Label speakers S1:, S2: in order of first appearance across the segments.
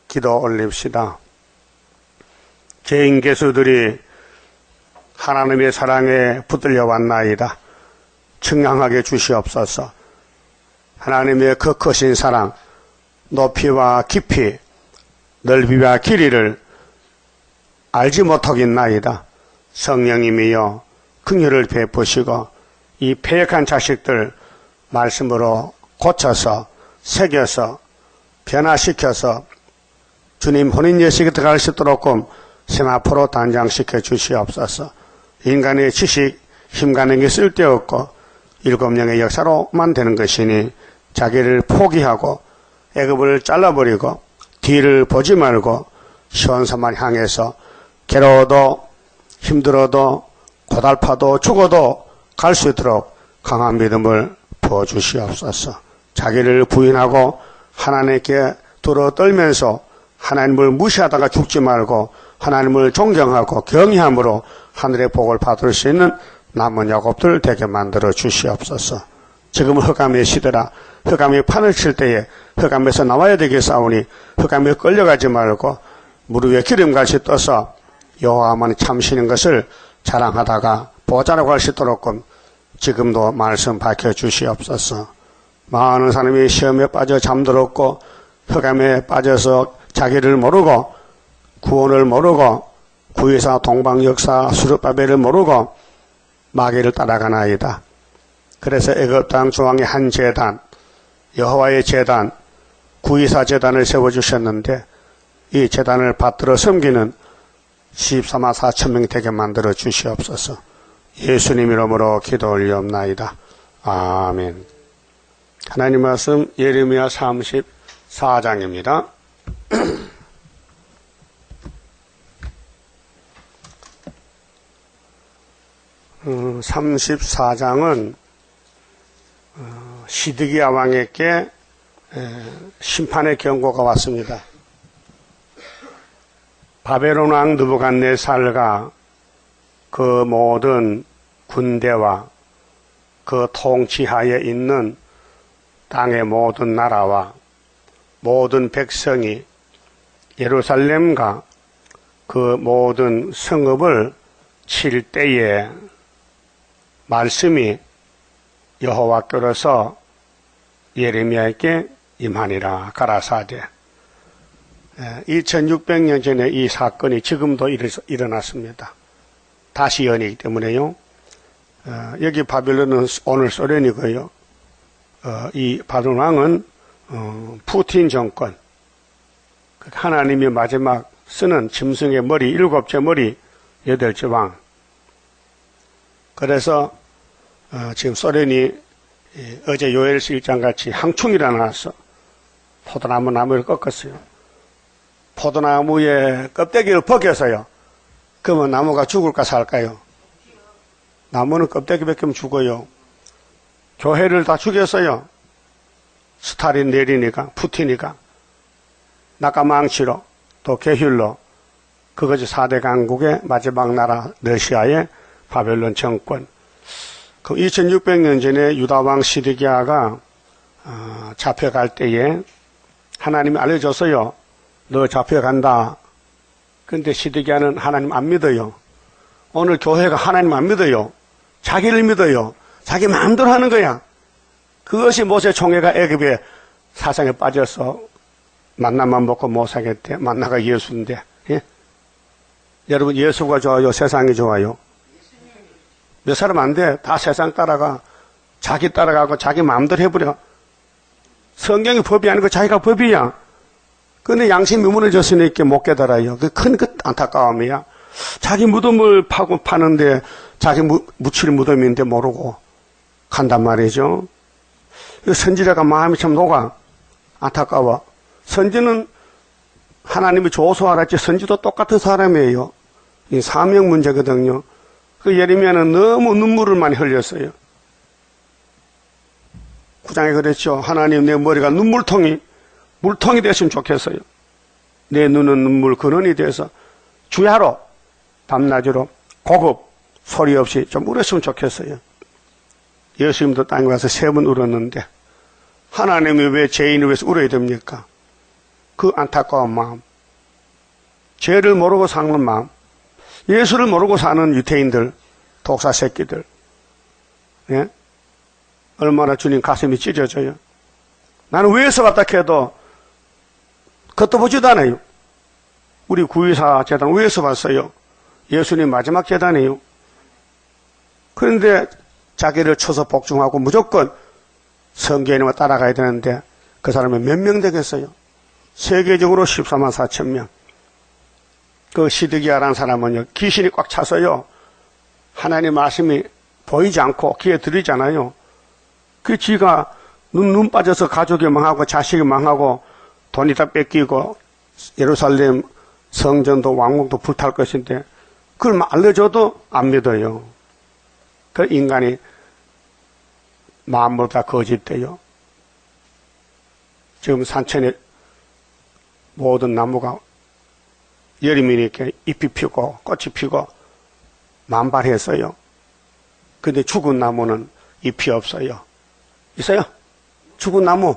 S1: 기도 올립시다. 개인 개수들이 하나님의 사랑에 붙들려 왔나이다. 청량하게 주시옵소서. 하나님의 그 크신 사랑, 높이와 깊이, 넓이와 길이를 알지 못하겠나이다. 성령님이여 긍휼을 베푸시고 이 패역한 자식들 말씀으로 고쳐서 새겨서 변화시켜서 주님 혼인 예식에 들어갈 수 있도록 세마포로 단장시켜 주시옵소서. 인간의 지식, 힘 가는 게 쓸데없고 일곱 영의 역사로만 되는 것이니 자기를 포기하고 애굽을 잘라버리고 뒤를 보지 말고 시온산만 향해서 괴로워도 힘들어도 고달파도 죽어도 갈 수 있도록 강한 믿음을 부어주시옵소서. 자기를 부인하고 하나님께 들어 떨면서 하나님을 무시하다가 죽지 말고 하나님을 존경하고 경외함으로 하늘의 복을 받을 수 있는 남은 야곱들 되게 만들어 주시옵소서. 지금은 흑암의 시대라. 흑암이 판을 칠 때에 흑암에서 나와야 되겠사오니 흑암에 끌려가지 말고 무릎 위에 기름같이 떠서 여호와만 참시는 것을 자랑하다가 보자라고 할 수 있도록 지금도 말씀 밝혀 주시옵소서. 많은 사람이 시험에 빠져 잠들었고 흑암에 빠져서 자기를 모르고 구원을 모르고 구의사 동방역사 수르바벨을 모르고 마귀를 따라가나이다. 그래서 애굽 땅 중앙에 한 제단, 여호와의 제단, 구의사 제단을 세워주셨는데 이 제단을 받들어 섬기는 14만 4천 명 되게 만들어 주시옵소서. 예수님 이름으로 기도 올리옵나이다. 아멘. 하나님 말씀 예레미야 34장입니다. 34장은 시드기야 왕에게 심판의 경고가 왔습니다. 바벨론 왕 느부갓네살과 그 모든 군대와 그 통치하에 있는 땅의 모든 나라와 모든 백성이 예루살렘과 그 모든 성읍을 칠 때에 말씀이 여호와께로서 예레미야에게 임하니라 가라사대. 2600년 전에 이 사건이 지금도 일어났습니다. 다시 연이기 때문에요. 여기 바빌론은 오늘 소련이고요. 이 바벨론 왕은 푸틴 정권, 하나님이 마지막 쓰는 짐승의 머리, 7째 머리, 8째 왕. 그래서 지금 소련이 어제 요엘서 1장같이 항충이라 나와서 나무를 꺾었어요. 포도나무의 껍데기를 벗겨서요. 그러면 나무가 죽을까 살까요? 나무는 껍데기 벗기면 죽어요. 교회를 다 죽였어요. 스탈린 내리니까, 푸틴이가. 낙가망치로, 또 게휼로, 그것이 4대 강국의 마지막 나라 러시아의 바벨론 정권. 그 2600년 전에 유다왕 시드기야가 잡혀갈 때에 하나님이 알려줬어요. 너 잡혀간다. 근데 시드기야는 하나님 안 믿어요. 오늘 교회가 하나님 안 믿어요. 자기를 믿어요. 자기 마음대로 하는 거야. 그것이 모세 총회가 애굽의 사상에 빠져서 만나만 먹고 못 사겠대. 만나가 예수인데. 예? 여러분 예수가 좋아요? 세상이 좋아요? 몇 사람 안 돼. 다 세상 따라가. 자기 따라가고 자기 마음대로 해버려. 성경이 법이 아니고 자기가 법이야. 근데 양심이 무너졌으니까 못 깨달아요. 그 큰 안타까움이야. 자기 무덤을 파는데 자기 묻힐 무덤인데 모르고 간단 말이죠. 선지자가 마음이 참 녹아. 안타까워. 선지는 하나님이 줘서 알았지 선지도 똑같은 사람이에요. 이 사명 문제거든요. 그 예레미야는 너무 눈물을 많이 흘렸어요. 9장에 그랬죠. 하나님 내 머리가 물통이 됐으면 좋겠어요. 내 눈은 눈물 근원이 돼서 주야로 밤낮으로 고급 소리 없이 좀 울었으면 좋겠어요. 예수님도 땅에 와서 3번 울었는데 하나님이 왜 죄인을 위해서 울어야 됩니까? 그 안타까운 마음, 죄를 모르고 사는 마음, 예수를 모르고 사는 유태인들, 독사 새끼들, 예? 얼마나 주님 가슴이 찢어져요. 나는 위에서 왔다 해도 겉도 보지도 않아요. 우리 구의사 재단 위에서 봤어요. 예수님 마지막 재단이에요. 그런데 자기를 쳐서 복종하고 무조건 성경에 따라가야 되는데 그 사람이 몇 명 되겠어요? 세계적으로 14만 4천 명. 그 시드기야라는 사람은요, 귀신이 꽉 차서요, 하나님 말씀이 보이지 않고 귀에 들리잖아요. 그 지가 눈 빠져서 가족이 망하고 자식이 망하고 돈이 다 뺏기고 예루살렘 성전도 왕궁도 불탈 것인데 그걸 알려줘도 안 믿어요. 그 인간이 마음으로 다 거짓돼요. 지금 산천에 모든 나무가 여름이 이렇게 잎이 피고 꽃이 피고 만발했어요. 근데 죽은 나무는 잎이 없어요. 있어요? 죽은 나무.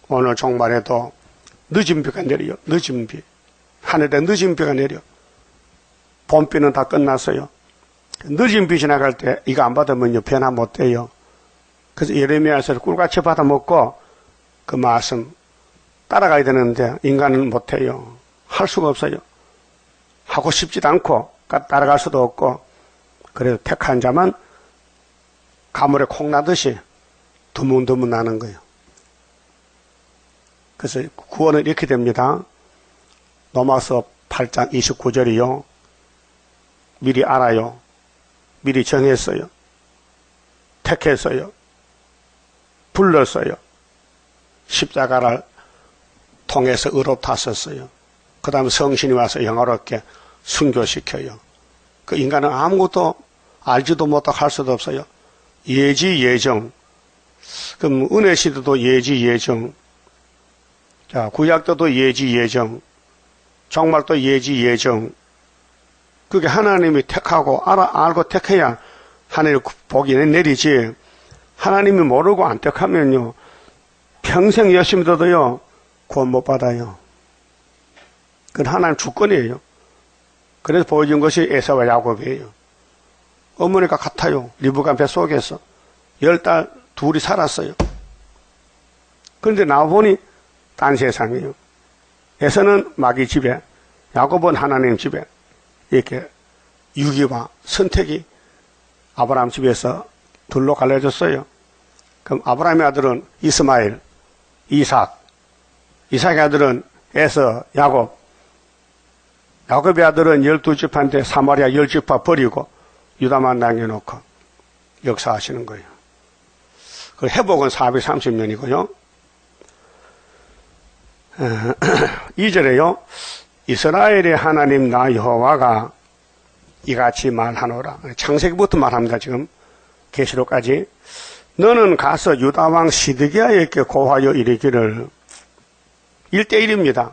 S1: 오늘 종말에도 늦은 비가 내려요. 늦은 비. 하늘에 늦은 비가 내려. 봄비는 다 끝났어요. 늦은 비 지나갈 때 이거 안 받으면요 변화 못 돼요. 그래서 예레미야서를 꿀같이 받아먹고 그 말씀 따라가야 되는데 인간은 못해요. 할 수가 없어요. 하고 싶지도 않고 따라갈 수도 없고 그래서 택한 자만 가물에 콩 나듯이 드문드문 나는 거예요. 그래서 구원은 이렇게 됩니다. 로마서 8장 29절이요. 미리 알아요. 미리 정했어요. 택했어요. 불렀어요. 십자가를 통해서 의롭다 하셨어요. 그 다음에 성신이 와서 영화롭게 순교시켜요. 그 인간은 아무것도 알지도 못하고 할 수도 없어요. 예지, 예정. 그럼 은혜 시대도 예지, 예정. 자, 구약도도 예지, 예정. 종말도 예지, 예정. 그게 하나님이 택하고 알고 택해야 하나님의 복이 내리지. 하나님이 모르고 안 택하면요 평생 열심히 둬도요 구원 못 받아요. 그건 하나님 주권이에요. 그래서 보여준 것이 에사와 야곱이에요. 어머니가 같아요. 리브가 뱃속에서 10달 둘이 살았어요. 그런데 나와보니 딴 세상이에요. 에사는 마귀 집에, 야곱은 하나님 집에. 이렇게 유기와 선택이 아브라함 집에서 둘로 갈라졌어요. 그럼 아브라함의 아들은 이스마엘, 이삭, 이삭의 아들은 에서, 야곱, 야곱의 아들은 12지파인데 사마리아 10지파 버리고 유다만 남겨놓고 역사하시는 거예요. 그 회복은 430년이고요. 2절에요. 이스라엘의 하나님 나 여호와가 이같이 말하노라. 창세기부터 말합니다. 지금 계시록까지. 너는 가서 유다왕 시드기야에게 고하여 이르기를 1대1입니다.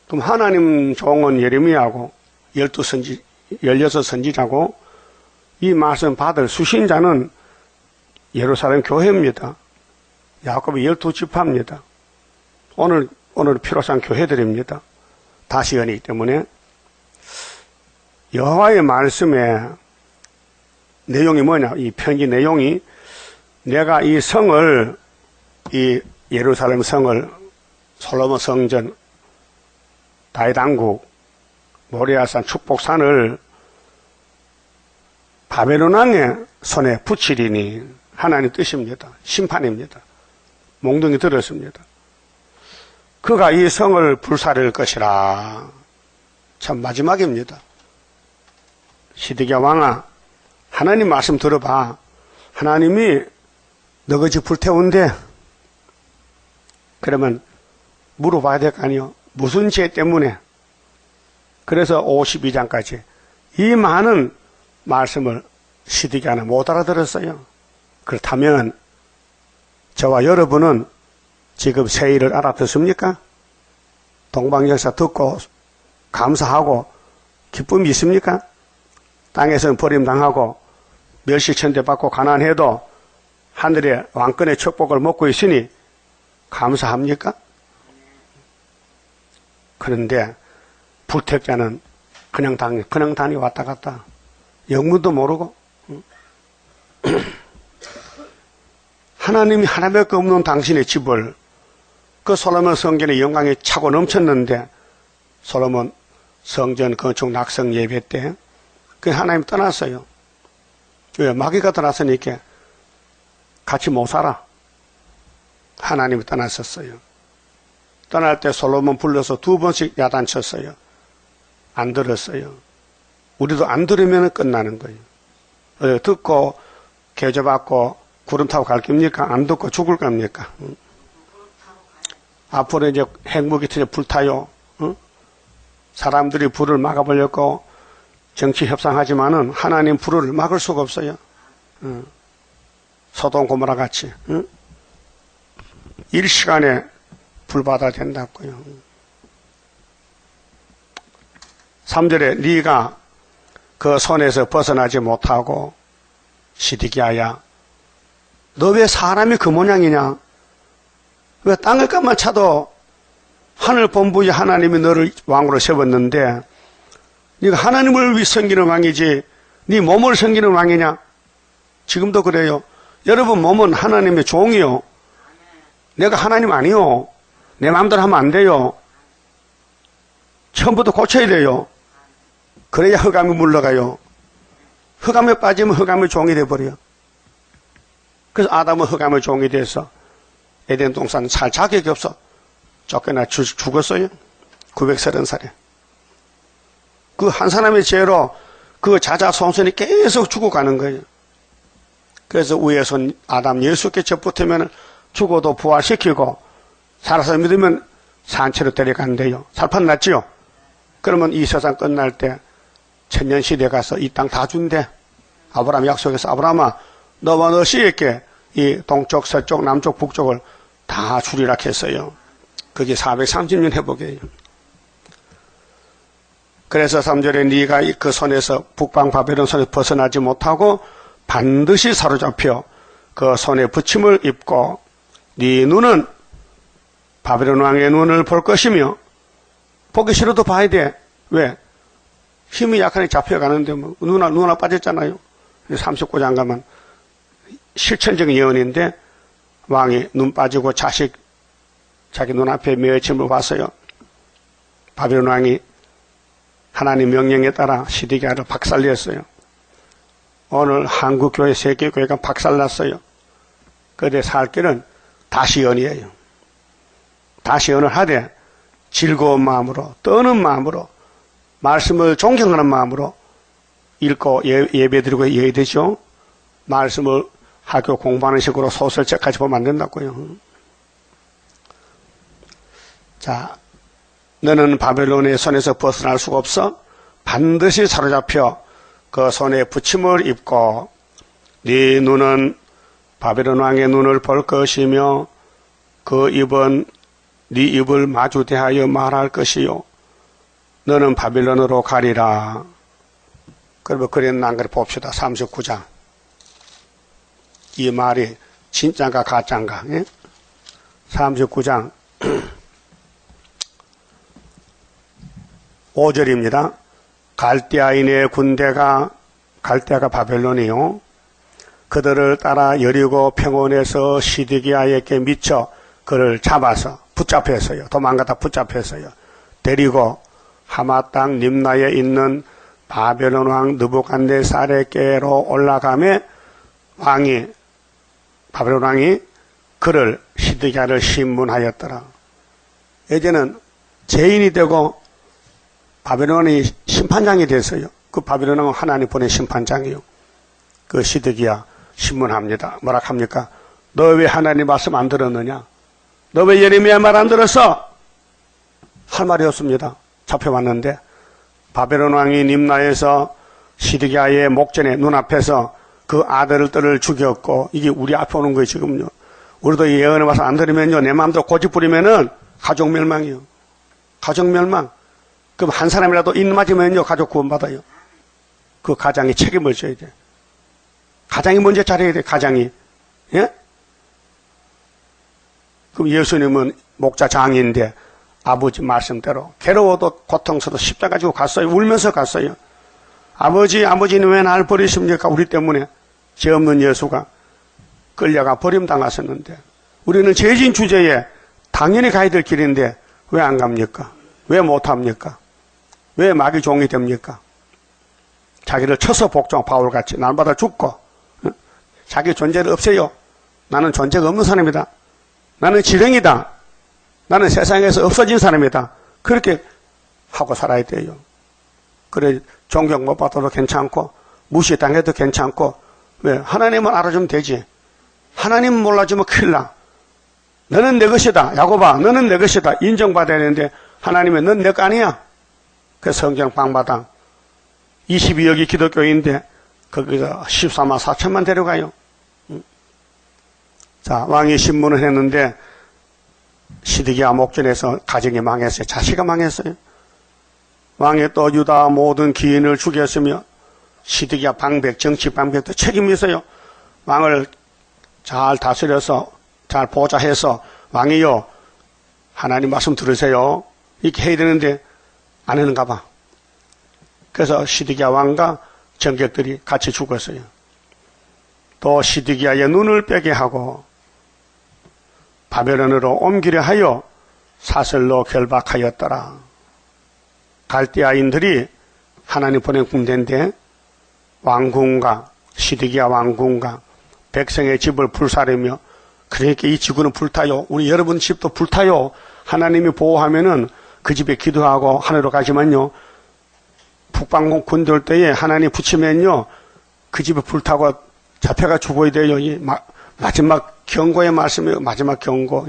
S1: 그럼 하나님 종은 예레미야하고 16선지자고 이 말씀 받을 수신자는 예루살렘 교회입니다. 야곱이 12지파입니다. 오늘 필요한 교회들입니다. 다시언이기 때문에 여호와의 말씀의 내용이 뭐냐? 이 편지 내용이 내가 이 성을, 이 예루살렘 성을 솔로몬 성전, 다윗 왕국, 모리아산 축복산을 바벨론 왕의 손에 붙이리니 하나님 뜻입니다. 심판입니다. 몽둥이 들었습니다. 그가 이 성을 불사를 것이라. 참 마지막입니다. 시드기야 왕아, 하나님 말씀 들어봐. 하나님이 너희 집 불태운대. 그러면 물어봐야 될 거 아니요. 무슨 죄 때문에? 그래서 52장까지 이 많은 말씀을 시드기야는 못 알아들었어요. 그렇다면 저와 여러분은 지금 새 일을 알아듣습니까? 동방역사 듣고 감사하고 기쁨이 있습니까? 땅에서는 버림당하고 멸시천대받고 가난해도 하늘의 왕권의 축복을 먹고 있으니 감사합니까? 그런데 불택자는 그냥 다니 왔다 갔다. 영문도 모르고. 하나님이 하나밖에 없는 당신의 집을 그 솔로몬 성전의 영광이 차고 넘쳤는데 솔로몬 성전 건축 낙성 예배 때 그 하나님 떠났어요. 왜? 마귀가 떠났으니까 같이 못 살아. 하나님이 떠났었어요. 떠날 때 솔로몬 불러서 2번씩 야단쳤어요. 안 들었어요. 우리도 안 들으면 끝나는 거예요. 듣고 계좌받고 구름 타고 갈 겁니까? 안 듣고 죽을 겁니까? 앞으로 이제 핵무기 터져 불타요. 사람들이 불을 막아보려고 정치 협상하지만은 하나님 불을 막을 수가 없어요. 소돔 고모라 같이. 일시간에 불바다 된다고요. 3절에 네가 그 손에서 벗어나지 못하고 시드기야야, 너 왜 사람이 그 모양이냐? 왜 땅을 값만 차도 하늘 본부의 하나님이 너를 왕으로 세웠는데 네가 하나님을 섬기는 왕이지 네 몸을 섬기는 왕이냐? 지금도 그래요. 여러분 몸은 하나님의 종이요. 내가 하나님 아니요. 내 마음대로 하면 안 돼요. 처음부터 고쳐야 돼요. 그래야 흑암이 물러가요. 흑암에 빠지면 흑암의 종이 돼버려요. 그래서 아담은 흑암의 종이 돼서 에덴 동산 살 자격이 없어 쫓겨나 죽었어요. 930살에. 그 한 사람의 죄로 그 자자손손이 계속 죽어가는 거예요. 그래서 위에 손 아담 예수께 접붙으면 죽어도 부활시키고 살아서 믿으면 산채로 데려간대요. 살판 났지요. 그러면 이 세상 끝날 때 천년시대 가서 이 땅 다 준대. 아브라함 약속해서 아브라함아 너와 너 씨에게 이 동쪽 서쪽 남쪽 북쪽을 다 주리라 했어요. 그게 430년 회복이에요. 그래서 3절에 네가 그 손에서 북방 바벨론 손에서 벗어나지 못하고 반드시 사로잡혀 그 손에 붙임을 입고 네 눈은 바벨론 왕의 눈을 볼 것이며 보기 싫어도 봐야 돼. 왜? 힘이 약하니 잡혀가는데 뭐 눈 빠졌잖아요. 39장 가면 실천적인 예언인데 왕이 눈 빠지고 자식 자기 눈앞에 맺힘을 봤어요. 바벨론 왕이 하나님 명령에 따라 시드기야를 박살냈어요. 오늘 한국교회 세계교회가 박살났어요. 그런데 살 길은 다시연이에요. 다시연을 하되 즐거운 마음으로 떠는 마음으로 말씀을 존경하는 마음으로 읽고 예배드리고 해야 되죠. 말씀을 학교 공부하는 식으로 소설책까지 보면 안 된다고요. 자, 너는 바벨론의 손에서 벗어날 수가 없어. 반드시 사로잡혀 그 손에 붙임을 입고 네 눈은 바벨론 왕의 눈을 볼 것이며 그 입은 네 입을 마주 대하여 말할 것이요 너는 바벨론으로 가리라. 그러면 그랬나 안 그래 봅시다. 39장. 이 말이 진짜인가 가짜인가? 예? 39장 5절입니다. 갈대아인의 군대가 갈대아가 바벨론이요. 그들을 따라 여리고 평원에서 시드기야에게 미쳐 그를 잡아서 붙잡혔어요. 도망가다 붙잡혔어요. 데리고 하마 땅 림나에 있는 바벨론 왕 느부갓네살에게로 올라가며 바벨론 왕이 그를 시드기야를 신문하였더라. 이제는 죄인이 되고 바벨론이 심판장이 됐어요. 그 바벨론 왕은 하나님 보낸 심판장이요. 그 시드기야 신문합니다. 뭐라 합니까? 너 왜 하나님 말씀 안 들었느냐? 너 왜 예레미야 말 안 들었어? 할 말이 없습니다. 잡혀왔는데 바벨론 왕이 림나에서 시드기야의 목전에 눈앞에서 그 아들들을 죽였고 이게 우리 앞에 오는 거예요 지금요. 우리도 예언에 와서 안 들으면요 내 마음대로 고집 부리면은 가족 멸망이요. 가족 멸망. 그럼 한 사람이라도 인 맞으면요 가족 구원받아요. 그 가장이 책임을 져야 돼. 가장이 먼저 잘해야 돼. 가장이. 예? 그럼 예수님은 목자 장인데 아버지 말씀대로 괴로워도 고통스러워도 십자가 지고 갔어요. 울면서 갔어요. 아버지는 왜 날 버리십니까? 우리 때문에 죄 없는 예수가 끌려가 버림당하셨는데 우리는 죄진 주제에 당연히 가야 될 길인데 왜 안 갑니까? 왜 못합니까? 왜 마귀 종이 됩니까? 자기를 쳐서 복종 바울같이 날마다 죽고 자기 존재를 없애요. 나는 존재가 없는 사람이다. 나는 지렁이다. 나는 세상에서 없어진 사람이다. 그렇게 하고 살아야 돼요. 그래 존경 못 받아도 괜찮고 무시당해도 괜찮고 왜? 하나님은 알아주면 되지. 하나님 몰라주면 큰일 나. 너는 내 것이다. 야곱아 너는 내 것이다. 인정받아야 되는데 하나님은 넌 내 거 아니야. 그 성경 방마당 22억이 기독교인데 거기서 14만 4천만 데려가요. 자, 왕이 신문을 했는데 시드기야 목전에서 가정이 망했어요. 자식이 망했어요. 왕이 또 유다 모든 기인을 죽였으며 시드기야 방백, 정치 방백도 책임이 있어요. 왕을 잘 다스려서 잘 보좌해서 왕이요 하나님 말씀 들으세요. 이렇게 해야 되는데 안 하는가 봐. 그래서 시드기야 왕과 정객들이 같이 죽었어요. 또 시드기야의 눈을 빼게 하고 바벨론으로 옮기려 하여 사슬로 결박하였더라. 갈대아인들이 하나님 보낸 군대인데 왕궁과 시드기야 왕궁과 백성의 집을 불사르며 그러니까 이 지구는 불타요. 우리 여러분 집도 불타요. 하나님이 보호하면은 그 집에 기도하고 하늘로 가지만요. 북방공 군대 올 때에 하나님 붙이면요. 그 집에 불타고 잡혀가 죽어야 돼요. 이 마지막 경고의 말씀이에요. 마지막 경고.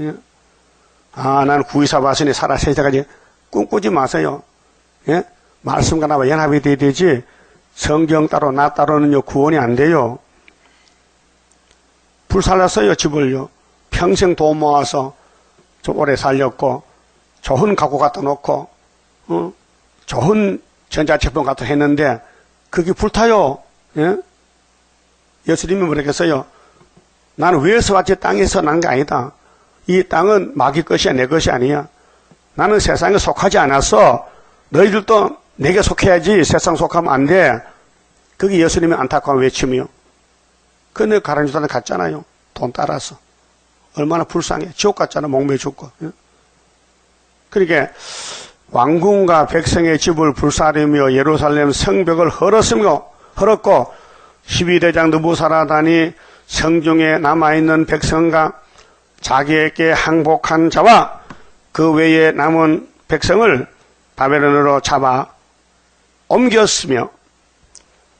S1: 아, 나는 구의사 바선이 살아 세자까지 꿈꾸지 마세요. 예? 말씀과 나와 연합이 돼야 되지 성경 따로 나 따로는요 구원이 안 돼요. 불살랐어요 집을요. 평생 돈 모아서 좀 오래 살렸고 좋은 가구 갖다 놓고 좋은 전자제품 갖다 했는데 그게 불타요. 예? 예수님이 뭐랬겠어요? 나는 위에서 왔지 땅에서 난 게 아니다. 이 땅은 마귀 것이야 내 것이 아니야. 나는 세상에 속하지 않았어. 너희들도 내게 속해야지 세상 속하면 안 돼. 그게 예수님의 안타까운 외침이요. 근데 가라앉으다 갔잖아요. 돈 따라서. 얼마나 불쌍해. 지옥 갔잖아. 목매 죽고. 그러니까 왕궁과 백성의 집을 불사르며 예루살렘 성벽을 헐었고 12대장 느부사라단이 성중에 남아있는 백성과 자기에게 항복한 자와 그 외에 남은 백성을 바벨론으로 잡아 옮겼으며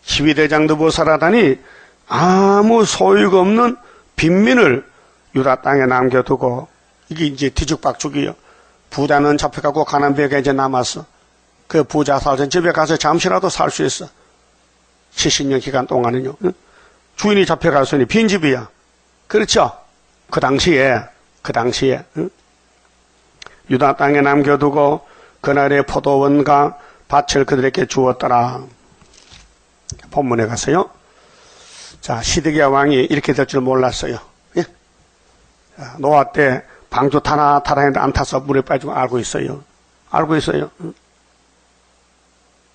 S1: 12대장 느부사라단이 아무 소유가 없는 빈민을 유다 땅에 남겨두고 이게 이제 뒤죽박죽이요. 부자는 잡혀가고 가난배가 이제 남았어. 그 부자 살던 집에 가서 잠시라도 살 수 있어. 70년 기간 동안은요. 주인이 잡혀갔으니 빈집이야. 그렇죠? 그 당시에 유다 땅에 남겨두고 그날의 포도원과 밭을 그들에게 주었더라. 본문에 가서요. 자, 시드기야 왕이 이렇게 될 줄 몰랐어요. 예? 노아 때 방주 타나 했는데 안 타서 물에 빠지고 알고 있어요.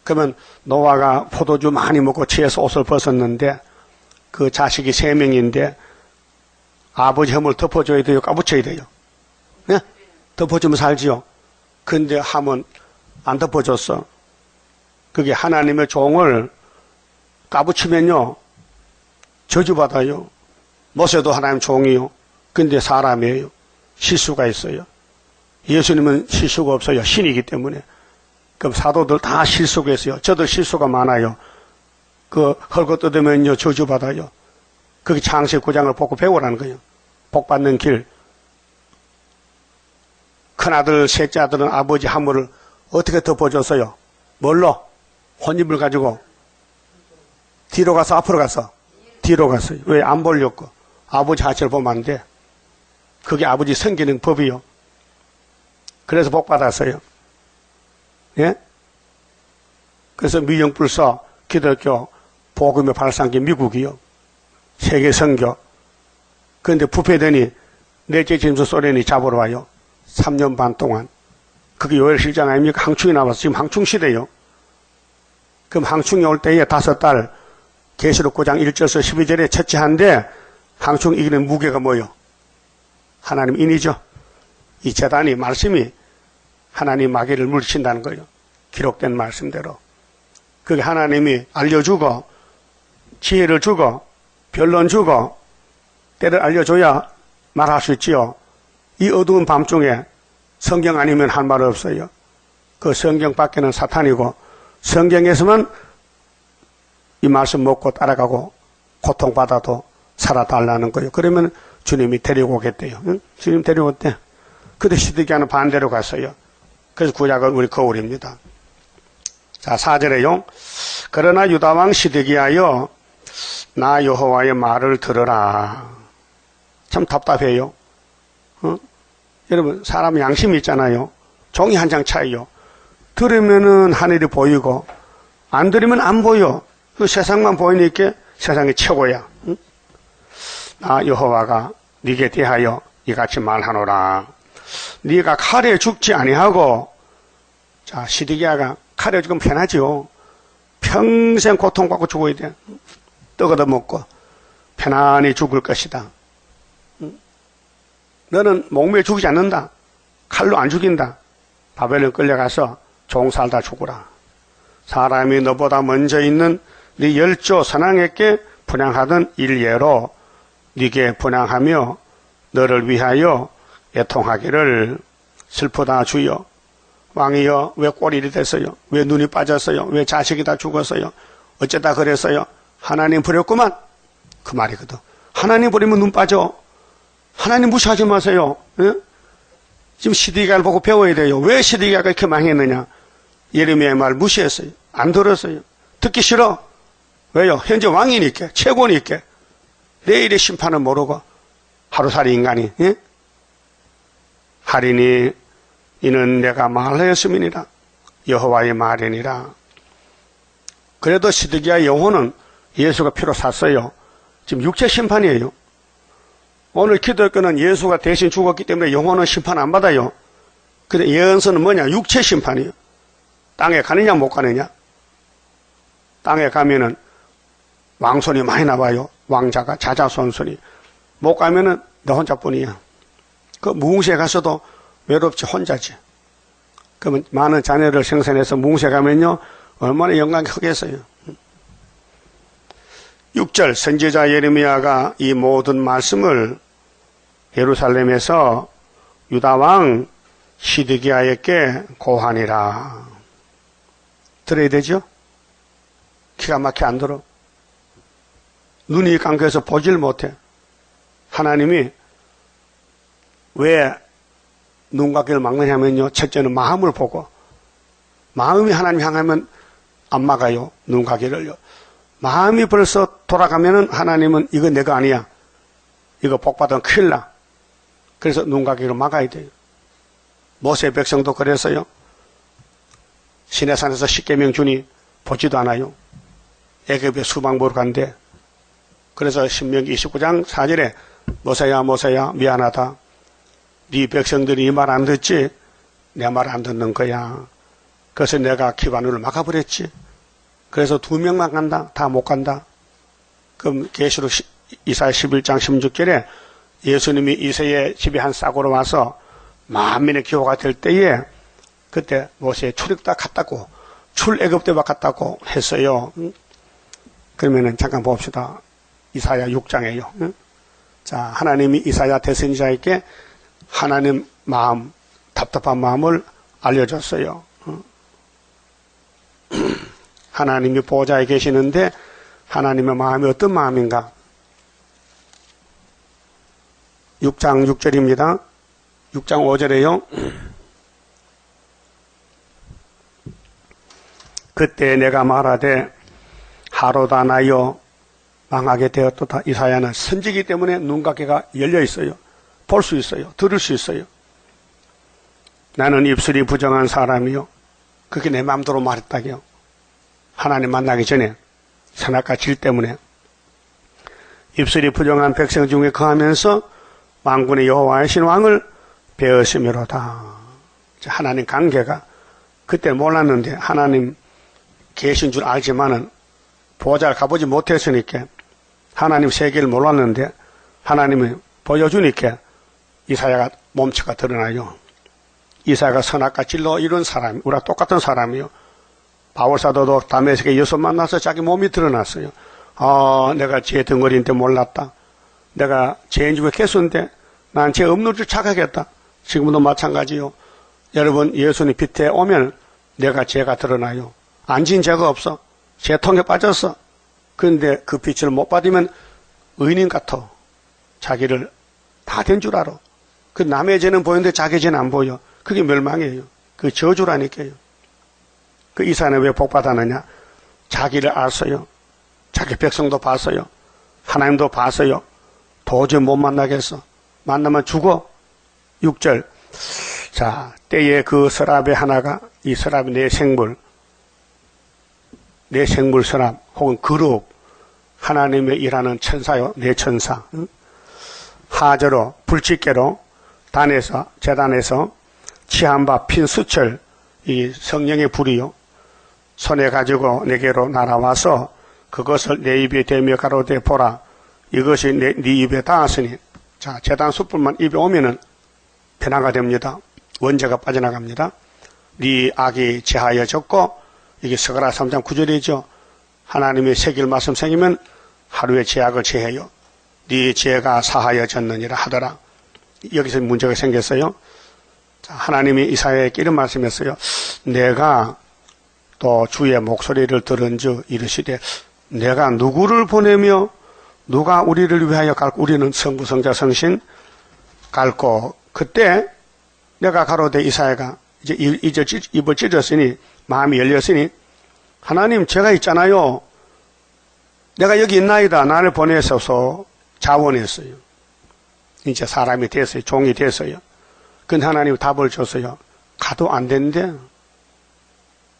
S1: 그러면 노아가 포도주 많이 먹고 취해서 옷을 벗었는데 그 자식이 3명인데 아버지 혐을 덮어줘야 돼요? 까부쳐야 돼요? 예? 덮어주면 살지요. 근데 하면 안 덮어줬어. 그게 하나님의 종을 까부치면요 저주받아요. 모세도 하나님 종이요. 근데 사람이에요. 실수가 있어요. 예수님은 실수가 없어요. 신이기 때문에. 그럼 사도들 다 실수가 있어요. 저도 실수가 많아요. 그 헐거 뜯으면요 저주받아요. 그게 창세기 9장을 보고 배우라는 거예요. 복받는 길. 큰아들 셋째 아들은 아버지 하물을 어떻게 덮어줬어요? 뭘로? 혼입을 가지고 뒤로 가서 앞으로 가서 뒤로 갔어요. 왜? 안 보려고. 아버지 하체를 보면 안 돼. 그게 아버지 섬기는 법이요. 그래서 복 받았어요. 예? 그래서 미정불서 기독교 복음의 발상기 미국이요. 세계 선교. 그런데 부패되니 넷째 짐승 소련이 잡으러 와요. 3년 반 동안. 그게 요엘 실장 아닙니까? 항충이 나와서 지금 항충 시대요. 그럼 항충이 올 때에 5달 계시록 9장 1절에서 12절에 첫째 한데 항충 이기는 무게가 뭐요? 하나님 인이죠. 이 제단이 말씀이 하나님 마귀를 물리친다는 거예요. 기록된 말씀대로. 그게 하나님이 알려주고 지혜를 주고 변론 주고 때를 알려줘야 말할 수 있지요. 이 어두운 밤중에 성경 아니면 할 말 없어요. 그 성경 밖에는 사탄이고 성경에서만 이 말씀 먹고 따라가고 고통받아도 살아달라는 거예요. 그러면 주님이 데리고 오겠대요. 응? 주님 데리고 온대. 그때 시드기야는 반대로 갔어요. 그래서 구약은 우리 거울입니다. 자, 4절에요. 그러나 유다왕 시드기야여 나 여호와의 말을 들으라. 참 답답해요. 여러분 사람 양심이 있잖아요. 종이 한 장 차이요. 들으면은 하늘이 보이고 안 들으면 안 보여. 그 세상만 보이니까 세상이 최고야. 응? 나 여호와가 네게 대하여 이같이 말하노라. 네가 칼에 죽지 아니하고, 자, 시드기야가 칼에 죽으면 편하지요. 평생 고통받고 죽어야 돼. 떡 얻어먹고 편안히 죽을 것이다. 너는 목매에 죽이지 않는다. 칼로 안 죽인다. 바벨론 끌려가서 종살다 죽으라. 사람이 너보다 먼저 있는 네 열조 선왕에게 분향하던 일례로 네게 분향하며 너를 위하여 애통하기를. 슬프다 주여. 왕이여 왜 꼴이 이리 됐어요? 왜 눈이 빠졌어요? 왜 자식이 다 죽었어요? 어쩌다 그랬어요? 하나님 버렸구만. 그 말이거든. 하나님 버리면 눈 빠져. 하나님 무시하지 마세요. 예? 지금 시드기야를 보고 배워야 돼요. 왜 시드기야가 이렇게 망했느냐? 예레미야의 말 무시했어요. 안 들었어요. 듣기 싫어. 왜요? 현재 왕이니까, 최고니까. 내일의 심판은 모르고 하루살이 인간이. 예? 하리니 이는 내가 말하였음이니라. 여호와의 말이니라. 그래도 시드기야의 영혼은 예수가 피로 샀어요. 지금 육체 심판이에요. 오늘 기독교는 예수가 대신 죽었기 때문에 영혼은 심판 안 받아요. 근데 예언서는 뭐냐? 육체 심판이에요. 땅에 가느냐 못 가느냐? 땅에 가면은 왕손이 많이 나와요. 왕자가 자자손손이. 못 가면은 너 혼자뿐이야. 그 무궁시에 가서도 외롭지 혼자지. 그러면 많은 자녀를 생산해서 무궁시에 가면요 얼마나 영광이 크겠어요. 6절 선지자 예레미야가 이 모든 말씀을 예루살렘에서 유다왕 시드기야에게 고하니라. 들어야 되죠? 기가 막혀 안 들어. 눈이 감겨서 보질 못해. 하나님이 왜 눈감기를 막느냐면요, 첫째는 마음을 보고, 마음이 하나님 향하면 안 막아요, 눈감기를요. 마음이 벌써 돌아가면은 하나님은 이거 내가 아니야, 이거 복받으면 큰일 나. 그래서 눈감기를 막아야 돼요. 모세 백성도 그랬어요. 시내산에서 십계명 주니 보지도 않아요. 애굽에 수방 보러 간대. 그래서 신명기 29장 4절에 모세야 모세야 미안하다. 네 백성들이 이 말 안 듣지? 내 말 안 듣는 거야. 그래서 내가 기반을 막아버렸지. 그래서 2명만 간다. 다 못 간다. 그럼 계시록 이사야 11장 16절에 예수님이 이새의 집에 한 싹으로 와서 만민의 기호가 될 때에 그때 모세의 출애굽다 갔다고 출애굽대와 갔다고 했어요. 그러면은 잠깐 봅시다. 이사야 6장이에요. 자, 하나님이 이사야 대선지자에게 하나님 마음, 답답한 마음을 알려줬어요. 하나님이 보좌에 계시는데 하나님의 마음이 어떤 마음인가? 6장 6절입니다. 6장 5절에요. 그때 내가 말하되 하루다 나여 망하게 되었도다. 이사야는 선지기 때문에 눈각개가 열려 있어요. 볼 수 있어요. 들을 수 있어요. 나는 입술이 부정한 사람이요. 그게 내 마음대로 말했다고요. 하나님 만나기 전에 선악과 질 때문에 입술이 부정한 백성 중에 거하면서 만군의 여호와의 신왕을 배었으므로다. 하나님 관계가 그때 몰랐는데 하나님 계신 줄 알지만은 보잘 가보지 못했으니까 하나님 세계를 몰랐는데 하나님이 보여주니까 이사야가 몸체가 드러나요. 이사야가 선악과 진로 이룬 사람, 우리가 똑같은 사람이요. 바울사도도 다메섹에 예수 만나서 자기 몸이 드러났어요. 내가 제 덩어리인데 몰랐다. 내가 죄인 중에 개수인데 난 죄 없는 줄 착각했다. 지금도 마찬가지요. 여러분 예수님 빛에 오면 내가 죄가 드러나요. 안 지은 죄가 없어. 죄통에 빠졌어. 그런데 그 빛을 못 받으면 의인 같아. 자기를 다 된 줄 알아. 그 남의 죄는 보이는데 자기 죄는 안 보여. 그게 멸망이에요. 그 저주라니까요. 그 이사야는 왜 복 받았느냐? 자기를 알았어요. 자기 백성도 봤어요. 하나님도 봤어요. 도저히 못 만나겠어. 만나면 죽어. 6절. 자, 때에 그 서랍의 하나가 이 서랍이 내 생물 서랍 혹은 그룹 하나님의 일하는 천사요. 내 천사. 하저로 불집게로 재단에서 취한 바 핀 수철 이 성령의 불이요. 손에 가지고 내게로 날아와서 그것을 내 입에 대며 가로되 보라. 이것이 네 입에 닿았으니 자 재단 숯불만 입에 오면은 변화가 됩니다. 원죄가 빠져나갑니다. 네 악이 제하여졌고 이게 스가랴 3장 9절이죠. 하나님의 새길 말씀 생기면 하루에 죄악을 제해요. 네 죄가 사하여졌느니라 하더라. 여기서 문제가 생겼어요. 자, 하나님이 이사야에게 이런 말씀했어요. 내가 또 주의 목소리를 들은즉 이르시되 내가 누구를 보내며 누가 우리를 위하여 갈고 우리는 성부 성자 성신 갈고 그때 내가 가로되 이사야가 이제 입을 찢었으니 마음이 열렸으니 하나님 제가 있잖아요. 내가 여기 있나이다. 나를 보내셔서 자원했어요. 이제 사람이 됐어요. 종이 됐어요. 근데 하나님 답을 줬어요. 가도 안 되는데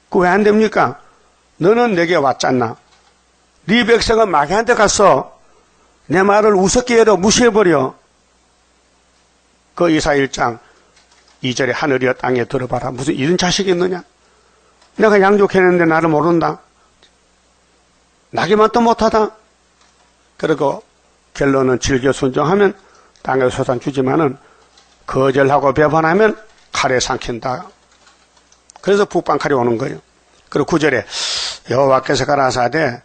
S1: 그 왜 안 됩니까? 너는 내게 왔잖아. 네 백성은 마귀한테 갔어. 내 말을 우습게 여겨 무시해버려. 그 이사 1장 2절에 하늘이여 땅에 들어봐라. 무슨 이런 자식이 있느냐? 내가 양육했는데 나를 모른다. 나기만 또 못하다. 그리고 결론은 즐겨 순종하면 땅에서 소산 주지만은 거절하고 배반하면 칼에 삼킨다. 그래서 북방칼이 오는 거예요. 그리고 9절에 여호와께서 가라사대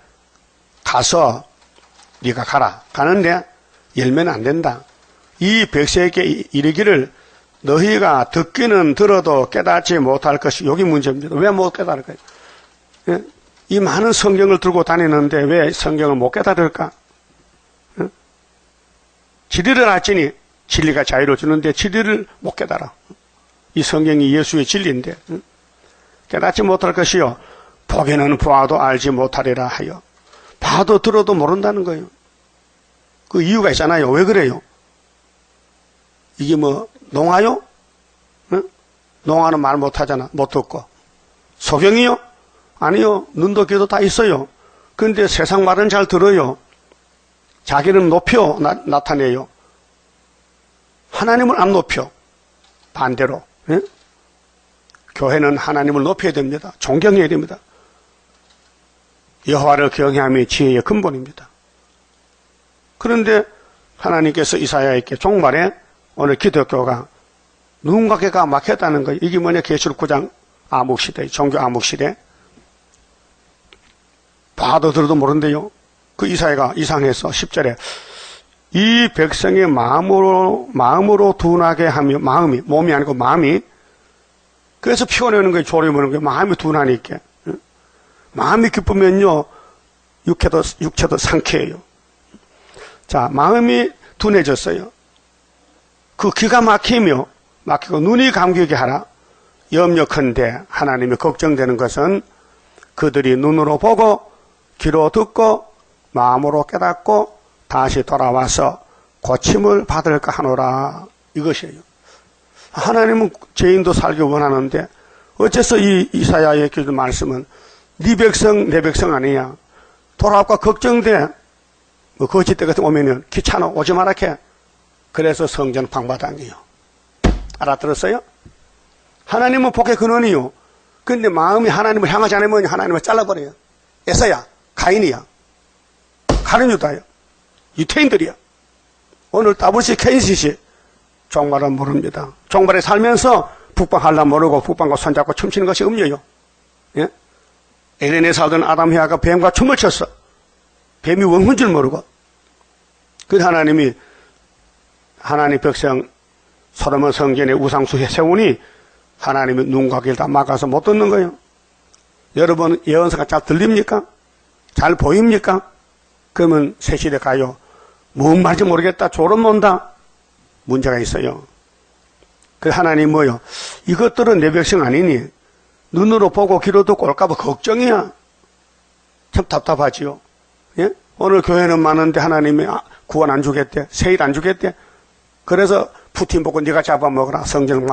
S1: 가서 네가 가라. 가는데 열면 안 된다. 이 백성에게 이르기를 너희가 듣기는 들어도 깨닫지 못할 것이 여기 문제입니다. 왜 못 깨달을까요? 예? 이 많은 성경을 들고 다니는데 왜 성경을 못 깨달을까? 예? 진리를 알지니 진리가 자유를 주는데 진리를 못 깨달아. 이 성경이 예수의 진리인데 깨닫지 못할 것이요 보기는 보아도 알지 못하리라 하여 봐도 들어도 모른다는 거예요. 그 이유가 있잖아요. 왜 그래요? 이게 뭐 농아요? 응? 농아는 말 못하잖아. 못 듣고. 소경이요? 아니요. 눈도 귀도 다 있어요. 그런데 세상 말은 잘 들어요. 자기는 높여 나타내요. 하나님을 안 높여. 반대로. 응? 교회는 하나님을 높여야 됩니다. 존경해야 됩니다. 여호와를 경외함이 지혜의 근본입니다. 그런데 하나님께서 이사야에게 종말에 오늘 기독교가 누군가가 막혔다는 거예요. 이게 뭐냐? 계시록 9장 암흑시대, 종교 암흑시대. 봐도 들어도 모른대요. 그 이사야가 이상해서 10절에 이 백성의 마음으로 둔하게 하며 몸이 아니고 마음이 그래서 피곤해오는 거예요. 졸음오는 거예요. 마음이 둔하니까. 마음이 기쁘면요 육체도 상쾌해요. 자, 마음이 둔해졌어요. 그 귀가 막히고 눈이 감기게 하라. 염려컨대 하나님이 걱정되는 것은 그들이 눈으로 보고 귀로 듣고 마음으로 깨닫고 다시 돌아와서 고침을 받을까 하노라. 이것이에요. 하나님은 죄인도 살기 원하는데 어째서 이 이사야의 그 말씀은 네 백성 내 백성 아니야. 돌아올까 걱정돼. 뭐 거짓대 같은 거 오면은 귀찮아 오지 마라 캐. 그래서 성전 방바닥이에요. 알아들었어요? 하나님은 복의 근원이요. 근데 마음이 하나님을 향하지 않으면 하나님을 잘라버려요. 에서야, 가인이야, 가룟 유다야, 유태인들이야. 오늘 WC 켄시시 종말은 모릅니다. 종말에 살면서 북방할라 모르고 북방과 손잡고 춤추는 것이 음료요. 예? 에덴에 살던 아담 헤아가 뱀과 춤을 췄어. 뱀이 원훈 줄 모르고. 그 하나님이 하나님 백성 소로몬 성전에 우상수에 세우니 하나님이 눈과 귀를 다 막아서 못 듣는 거예요. 여러분 예언서가 잘 들립니까? 잘 보입니까? 그러면 새 시대 가요. 뭔 말인지 모르겠다. 졸음 온다. 문제가 있어요. 그 하나님 뭐요? 이것들은 내 백성 아니니? 눈으로 보고 귀로 듣고 올까봐 걱정이야. 참 답답하지요. 예? 오늘 교회는 많은데 하나님이 구원 안 주겠대. 세일 안 주겠대. 그래서 푸틴 보고 네가 잡아먹어라. 성전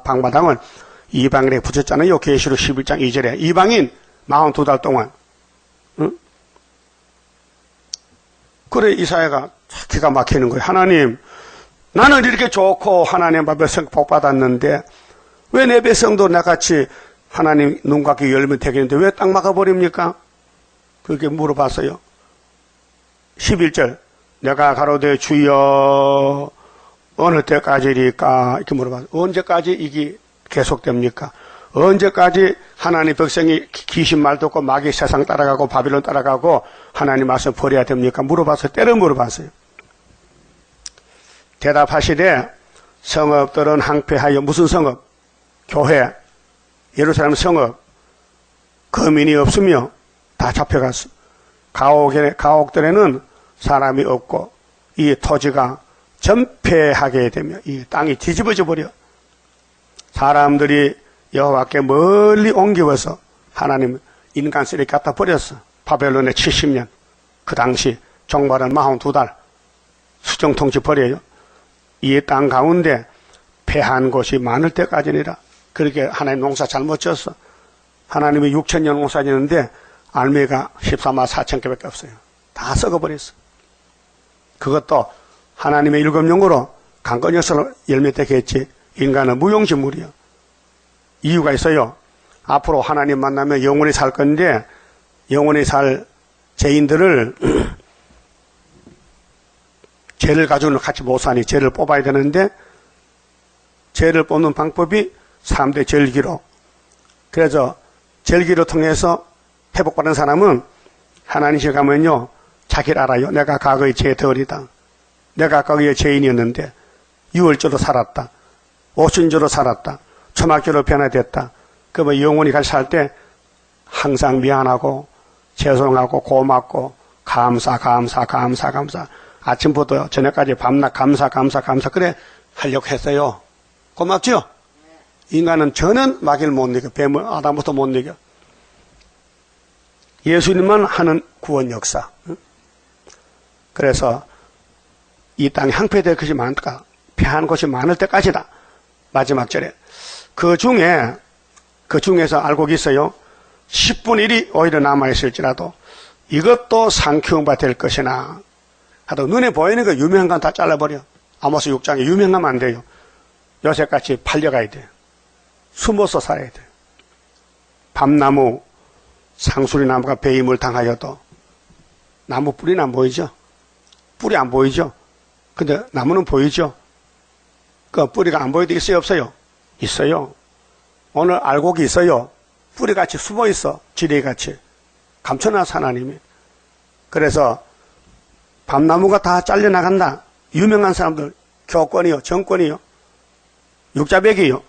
S1: 방마당을 이방인에게 붙였잖아요. 계시록 11장 2절에. 이방인 42달 동안. 응? 그래 이사야가 기가 막히는 거예요. 하나님, 나는 이렇게 좋고 하나님 앞에 복 받았는데 왜 내 백성도 나같이 하나님 눈과 귀 열면 되겠는데 왜 딱 막아버립니까? 그렇게 물어봤어요. 11절 내가 가로되 주여 어느 때까지일까 이렇게 물어봤어요. 언제까지 이게 계속됩니까? 언제까지 하나님 백성이 귀신 말 듣고 마귀 세상 따라가고 바빌론 따라가고 하나님 말씀 버려야 됩니까? 물어봤어요. 때려 물어봤어요. 대답하시되 성읍들은 항폐하여 무슨 성읍? 교회, 예루살렘 성읍 거민이 없으며 다 잡혀갔어. 가옥들에는 사람이 없고 이 토지가 전폐하게 되며 이 땅이 뒤집어져 버려. 사람들이 여호와께 멀리 옮겨서 하나님 인간 쓰레기 갖다 버렸어. 바벨론에 70년 그 당시 종말은 42달 수정통치 버려요. 이 땅 가운데 패한 곳이 많을 때까지니라. 그렇게 하나님 농사 잘못 졌어. 하나님이 6,000년 농사 지는데 알매가 14만 4천 개밖에 없어요. 다 썩어버렸어. 그것도 하나님의 일곱령으로 강건역사로 열매 떼게 했지 인간은 무용지물이야. 이유가 있어요. 앞으로 하나님 만나면 영원히 살 건데 영원히 살 죄인들을 죄를 가지고는 같이 못 사니 죄를 뽑아야 되는데 죄를 뽑는 방법이 3대 절기로. 그래서 절기로 통해서 회복받은 사람은 하나님 실 가면요 자기를 알아요. 내가 과거의 죄덜이다. 내가 과거의 죄인이었는데 유월절로 살았다. 오순절로 살았다. 초막절로 변화됐다. 그러면 영원히 같이 살 때 항상 미안하고 죄송하고 고맙고 감사. 아침부터 저녁까지 밤낮 감사. 그래 하려고 했어요. 고맙죠? 인간은 저는 마귀를 못 이겨. 뱀을 아담부터 못 이겨. 예수님만 하는 구원 역사. 그래서 이 땅에 항폐될 것이 많을까? 패한 곳이 많을 때까지다. 마지막 절에. 그 중에서 알고 계세요? 10분의 1이 오히려 남아있을지라도 이것도 상키움바 될 것이나 하도 눈에 보이는 거 유명한 건 다 잘라버려. 아모스 6장에 유명하면 안 돼요. 요새같이 팔려가야 돼요. 숨어서 살아야 돼요. 밤나무, 상수리나무가 배임을 당하여도 나무 뿌리는 안 보이죠? 뿌리 안 보이죠? 근데 나무는 보이죠? 그 뿌리가 안 보여도 있어요, 없어요? 있어요. 오늘 알곡이 있어요. 뿌리같이 숨어 있어. 지뢰같이. 감춰놔서 하나님이. 그래서 밤나무가 다 잘려나간다. 유명한 사람들, 교권이요, 정권이요, 육자백이요.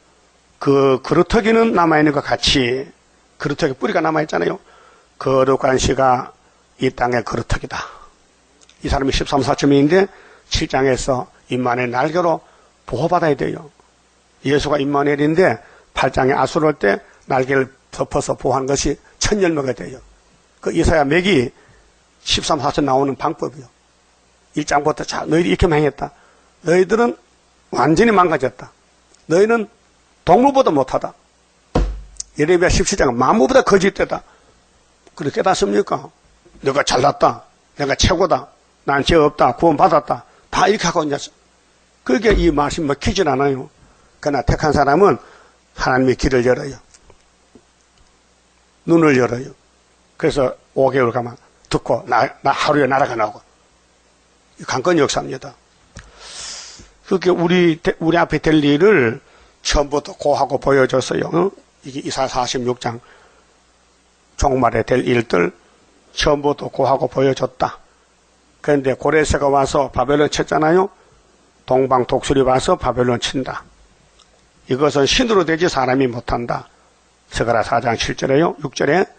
S1: 그 그루터기는 남아있는 것 같이 그루터기 뿌리가 남아있잖아요. 거룩한 씨가 이 땅의 그루터기다. 이 사람이 13, 4점인데 7장에서 임마누엘 날개로 보호받아야 돼요. 예수가 임마누엘인데 8장에 아수를 때 날개를 덮어서 보호한 것이 첫 열매가 돼요. 그 이사야 맥이 13, 4점 나오는 방법이요. 1장부터 자, 너희들이 이렇게 행했다. 너희들은 완전히 망가졌다. 너희는 동물보다 못하다. 예레미야 17장은 만물보다 거짓되다. 그렇게 깨닫습니까? 내가 잘났다. 내가 최고다. 난 죄 없다. 구원받았다. 다 이렇게 하고 있냐. 그게 이 말씀이 먹히질 않아요. 그러나 택한 사람은 하나님이 길을 열어요. 눈을 열어요. 그래서 5개월 가만 듣고 나 하루에 날아가 나오고. 강건 역사입니다. 그렇게 우리 앞에 될 일을 처음부터 고하고 보여줬어요. 이게 이사 46장 종말에 될 일들 처음부터 고하고 보여줬다. 그런데 고레스가 와서 바벨론 쳤잖아요. 동방 독수리 와서 바벨론 친다. 이것은 신으로 되지 사람이 못한다. 스가랴 4장 7절에요. 6절에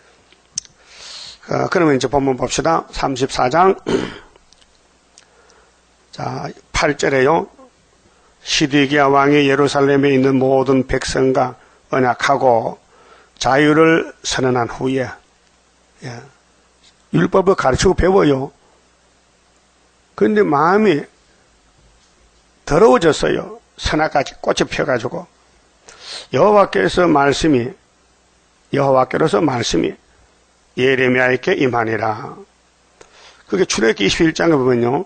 S1: 그러면 이제 본문 봅시다. 34장 자 8절에요. 시드기야 왕이 예루살렘에 있는 모든 백성과 언약하고 자유를 선언한 후에 율법을 가르치고 배워요. 그런데 마음이 더러워졌어요. 선악까지 꽃이 펴가지고 여호와께로서 말씀이 예레미야에게 임하니라. 그게 출애굽기 21장에 보면요.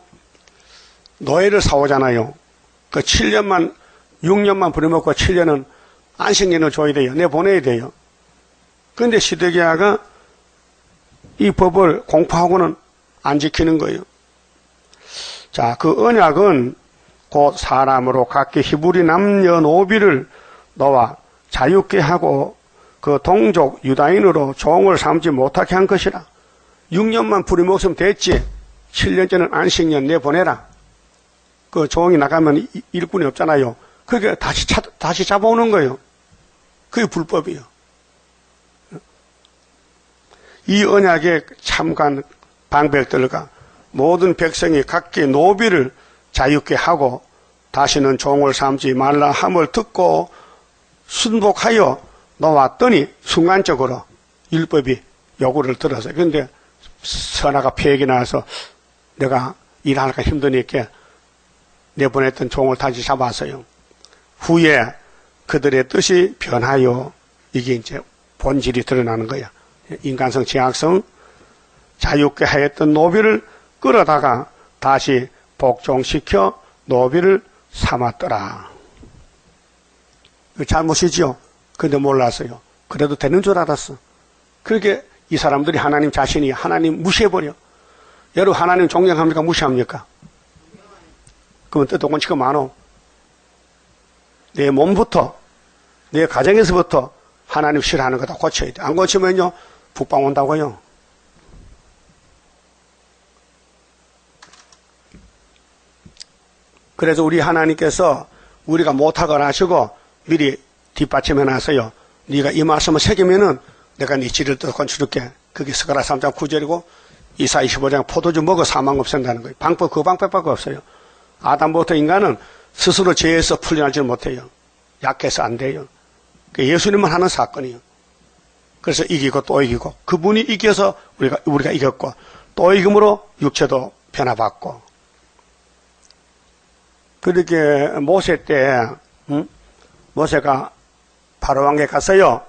S1: 노예를 사오잖아요. 그 6년만 부려먹고 7년은 안식년을 줘야 돼요. 내보내야 돼요. 그런데 시드기야가 이 법을 공포하고는 안 지키는 거예요. 자, 그 언약은 곧 사람으로 각기 히브리 남녀노비를 너와 자유케 하고 그 동족 유다인으로 종을 삼지 못하게 한 것이라. 6년만 부려먹으면 됐지. 7년째는 안식년 내보내라. 그 종이 나가면 일꾼이 없잖아요. 그게 다시 잡아오는 거예요. 그게 불법이에요. 이 언약에 참관 방백들과 모든 백성이 각기 노비를 자유케 하고 다시는 종을 삼지 말라 함을 듣고 순복하여 놓았더니 순간적으로 율법이 요구를 들어서 그런데 선아가 폐역이 나와서 내가 일하니까 힘드니까 내보냈던 종을 다시 잡았어요. 후에 그들의 뜻이 변하여 이게 이제 본질이 드러나는 거야. 인간성, 제약성, 자유케 하였던 노비를 끌어다가 다시 복종시켜 노비를 삼았더라. 잘못이지요. 근데 몰랐어요. 그래도 되는 줄 알았어. 그렇게 이 사람들이 하나님 자신이 하나님 무시해버려. 여러분 하나님 존경합니까? 무시합니까? 그러면 뜻도건치가 많어. 내 몸부터 내 가정에서부터 하나님 싫어하는 거 다 고쳐야 돼. 안 고치면요 북방 온다고요. 그래서 우리 하나님께서 우리가 못하거나 하시고 미리 뒷받침해 놨어요. 네가 이 말씀을 새기면은 내가 네 지를 또 건쳐줄게. 그게 스가랴 3장 9절이고 이사 25장 포도주 먹어 사망 없앤다는 거예요. 그 방법밖에 없어요. 아담부터 인간은 스스로 죄에서 풀려나지 못해요. 약해서 안 돼요. 예수님만 하는 사건이에요. 그래서 이기고 또 이기고 그분이 이겨서 우리가 이겼고 또 이김으로 육체도 변화받고 그렇게 모세 때 모세가 바로 왕에 갔어요.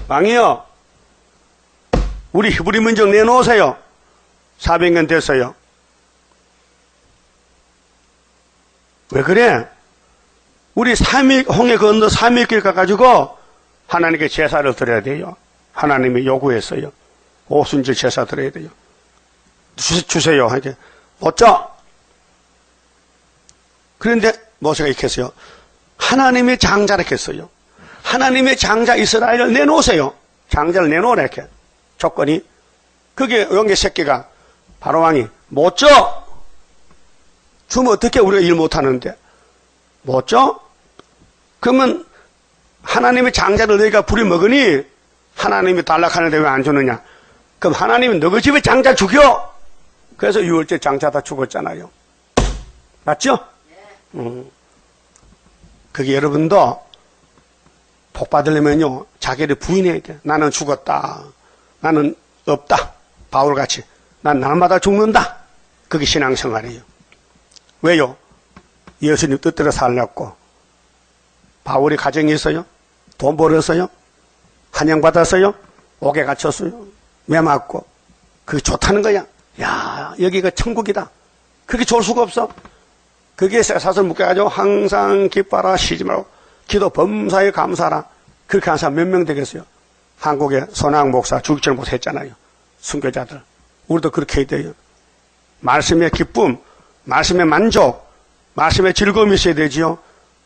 S1: 왕이요 우리 히브리 민족 내놓으세요. 400년 됐어요. 왜 그래? 우리 홍해 건너 3일길 가가지고 하나님께 제사를 드려야 돼요. 하나님이 요구했어요. 오순절 제사 드려야 돼요. 주세요. 이렇게 못 줘. 그런데 모세가 이렇게 했어요. 하나님의 장자를 했어요. 하나님의 장자 이스라엘을 내놓으세요. 장자를 내놓으라 이렇게 조건이. 그게 용의 새끼가 바로 왕이 못 줘. 주면 어떻게 우리가 일 못하는데 못 줘? 그러면 하나님의 장자를 너희가 부려먹으니 하나님이 달락하는데 왜 안 주느냐? 그럼 하나님이 너희 집에 장자 죽여. 그래서 6월째 장자 다 죽었잖아요. 맞죠? 그게 여러분도 복 받으려면요 자기를 부인해야 돼. 나는 죽었다. 나는 없다. 바울같이 난 날마다 죽는다. 그게 신앙생활이에요. 왜요? 예수님 뜻대로 살렸고 바울이 가정이 있어요? 돈 벌었어요? 환영받았어요? 옥에 갇혔어요? 매 맞고 그게 좋다는 거야. 야 여기가 천국이다. 그게 좋을 수가 없어. 그게 사슬 묶여가지고 항상 기뻐라 쉬지 말고 기도 범사에 감사하라. 그렇게 한 사람 몇 명 되겠어요? 한국의 손학 목사, 주기철 목사 했잖아요. 순교자들. 우리도 그렇게 해야 돼요. 말씀의 기쁨, 말씀의 만족, 말씀의 즐거움이 있어야 되지요.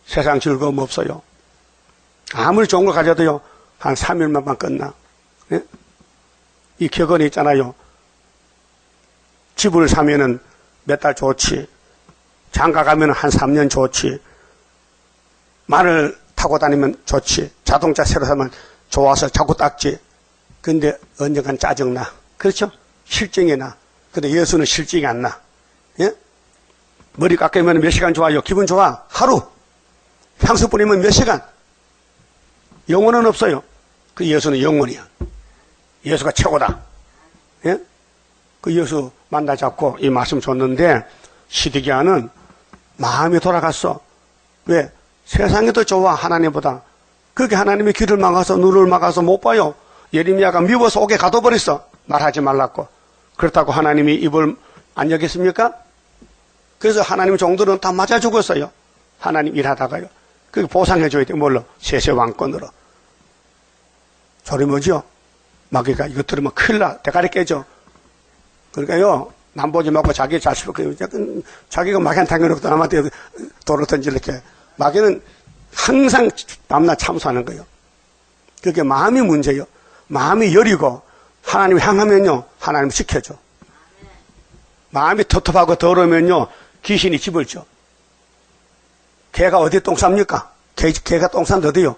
S1: 세상 즐거움 없어요. 아무리 좋은 걸 가져도요, 한 3일만 끝나. 예? 이 격언이 있잖아요. 집을 사면은 몇 달 좋지. 장가 가면 한 3년 좋지. 말을 타고 다니면 좋지. 자동차 새로 사면 좋아서 자꾸 닦지. 근데 언젠간 짜증나. 그렇죠? 실증이 나. 근데 예수는 실증이 안 나. 예? 머리 깎으면 몇 시간 좋아요? 기분 좋아? 하루. 향수 뿌리면 몇 시간? 영혼은 없어요. 그 예수는 영혼이야. 예수가 최고다. 예? 그 예수 만나 잡고 이 말씀 줬는데 시드기야는 마음이 돌아갔어. 왜? 세상이 더 좋아, 하나님보다. 그렇게 하나님의 귀를 막아서 눈을 막아서 못 봐요. 예레미야가 미워서 옥에 가둬버렸어. 말하지 말라고. 그렇다고 하나님이 입을 안 여겼습니까? 그래서 하나님 종들은 다 맞아 죽었어요. 하나님 일하다가요. 그게 보상해줘야 돼. 뭘로? 세세왕권으로. 저리 뭐죠? 마귀가 이거 들으면 큰일 나. 대가리 깨져. 그러니까요, 남 보지 말고 자기 잘 쓰고, 자기가 마귀한테 당겨놓고 남한테 돌을 던지 이렇게. 마귀는 항상 밤낮 참수하는 거예요. 그게 마음이 문제예요. 마음이 여리고 하나님 향하면요, 하나님 지켜줘. 마음이 텁텁하고 더러우면요, 귀신이 집을 줘. 개가 어디 똥 쌉니까? 개가 똥 싼데 어디요?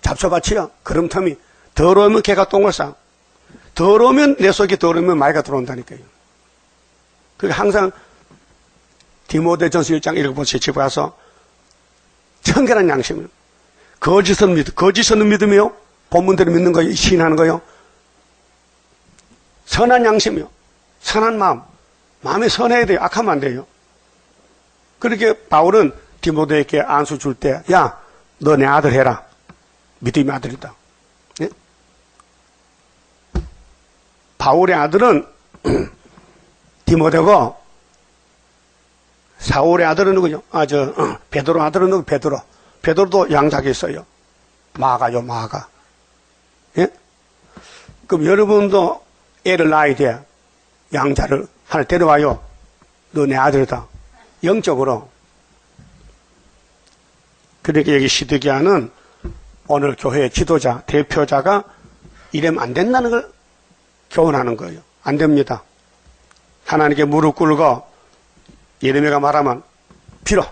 S1: 잡초밭이요. 그럼터미. 더러우면 개가 똥을 싸. 더러우면 내 속이 더러우면 마귀가 들어온다니까요. 그게 항상 디모데전서 1장 읽어보세요. 집에 가서 청결한 양심을. 거짓은 믿음이요. 본문대로 믿는 거예요. 시인하는 거예요. 선한 양심이요. 선한 마음. 마음이 선해야 돼요. 악하면 안 돼요. 그렇게 바울은 디모데에게 안수 줄 때, 야, 너 내 아들 해라. 믿음의 아들이다. 예? 바울의 아들은 디모데고, 사울의 아들은 누구죠? 베드로 아들은 누구? 베드로. 베드로도 양자가 있어요. 마가요, 마가. 예? 그럼 여러분도 애를 낳아야 돼. 양자를 하나 데려와요. 너 내 아들이다. 영적으로. 그러니까 여기 시드기야는 오늘 교회의 지도자, 대표자가 이러면 안 된다는 걸 교훈하는 거예요. 안 됩니다. 하나님께 무릎 꿇고 예레미야가 말하면 빌어.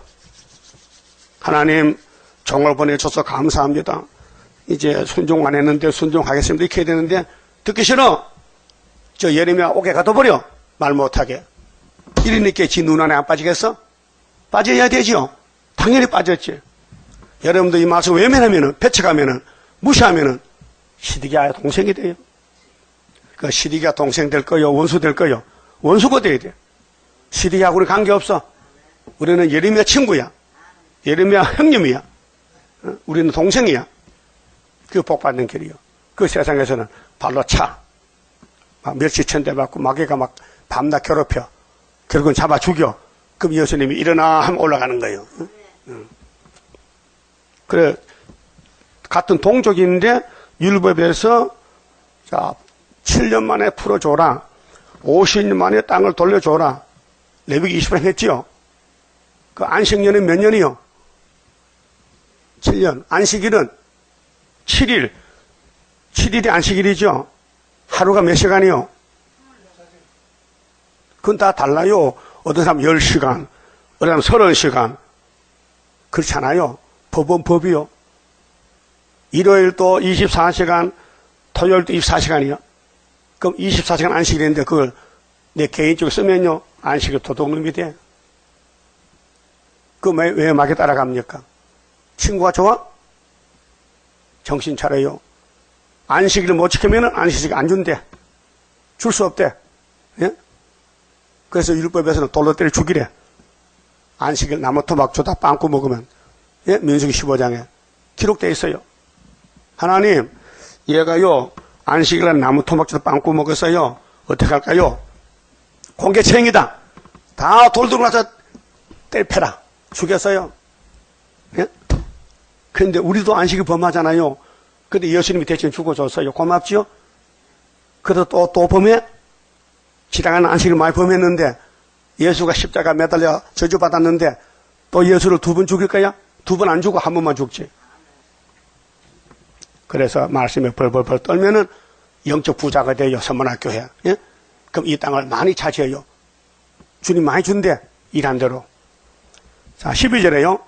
S1: 하나님 종을 보내줘서 감사합니다. 이제 순종 안 했는데 순종하겠습니다. 이렇게 해야 되는데 듣기 싫어. 저 예레미야 옥에 가둬버려. 말 못하게. 이러니까 지 눈 안에 안 빠지겠어? 빠져야 되죠. 당연히 빠졌지. 여러분도 이 말씀 외면하면은, 배척하면은, 무시하면은 시드기야의 동생이 돼요. 그 시드기야 동생 될 거요, 원수 될 거요. 원수가 돼야 돼. 시드기야하고 우리 관계없어. 우리는 예레미야 친구야. 예레미야 형님이야. 우리는 동생이야. 그 복받는 길이요. 그 세상에서는 발로 차. 막 멸시천대 받고 마귀가 막 밤낮 괴롭혀. 결국은 잡아 죽여. 그럼 예수님이 일어나 하면 올라가는 거예요. 그래, 같은 동족인데 율법에서 자 7년 만에 풀어줘라. 50년 만에 땅을 돌려줘라. 레위기 20일 했지요. 그 안식년은 몇 년이요? 7년. 안식일은 7일. 7일이 안식일이죠. 하루가 몇 시간이요? 그건 다 달라요. 어떤 사람 10시간, 어떤 사람 30시간. 그렇잖아요. 법은 법이요. 일요일도 24시간, 토요일도 24시간이요. 그럼 24시간 안식일인데 그걸 내 개인적으로 쓰면요. 안식일 도둑놈이 돼. 그 왜 마귀 따라갑니까? 친구가 좋아? 정신 차려요. 안식일을 못 지키면 안식일 안 준대. 줄 수 없대. 예? 그래서 율법에서는 돌로 때려 죽이래. 안식일 나무 토막 주다 빵꾸 먹으면. 예? 민수기 15장에 기록되어 있어요. 하나님, 얘가요, 안식일날 나무 토막 주다 빵꾸 먹었어요. 어떻게 할까요? 공개체행이다. 다 돌 들고 나서 때려 패라. 죽였어요. 예? 그런데 우리도 안식일 범하잖아요. 근데 예수님이 대신 죽어줬어요. 고맙지요? 그래도 또 범해? 지나가는 안식일 많이 범했는데 예수가 십자가 매달려 저주받았는데 또 예수를 2번 죽일 거야? 2번 안 죽고 1번만 죽지. 그래서 말씀에 벌벌벌 떨면은 영적 부자가 돼요. 선문학교에. 예? 그럼 이 땅을 많이 차지해요. 주님 많이 준대. 일한 대로. 자, 12절에요.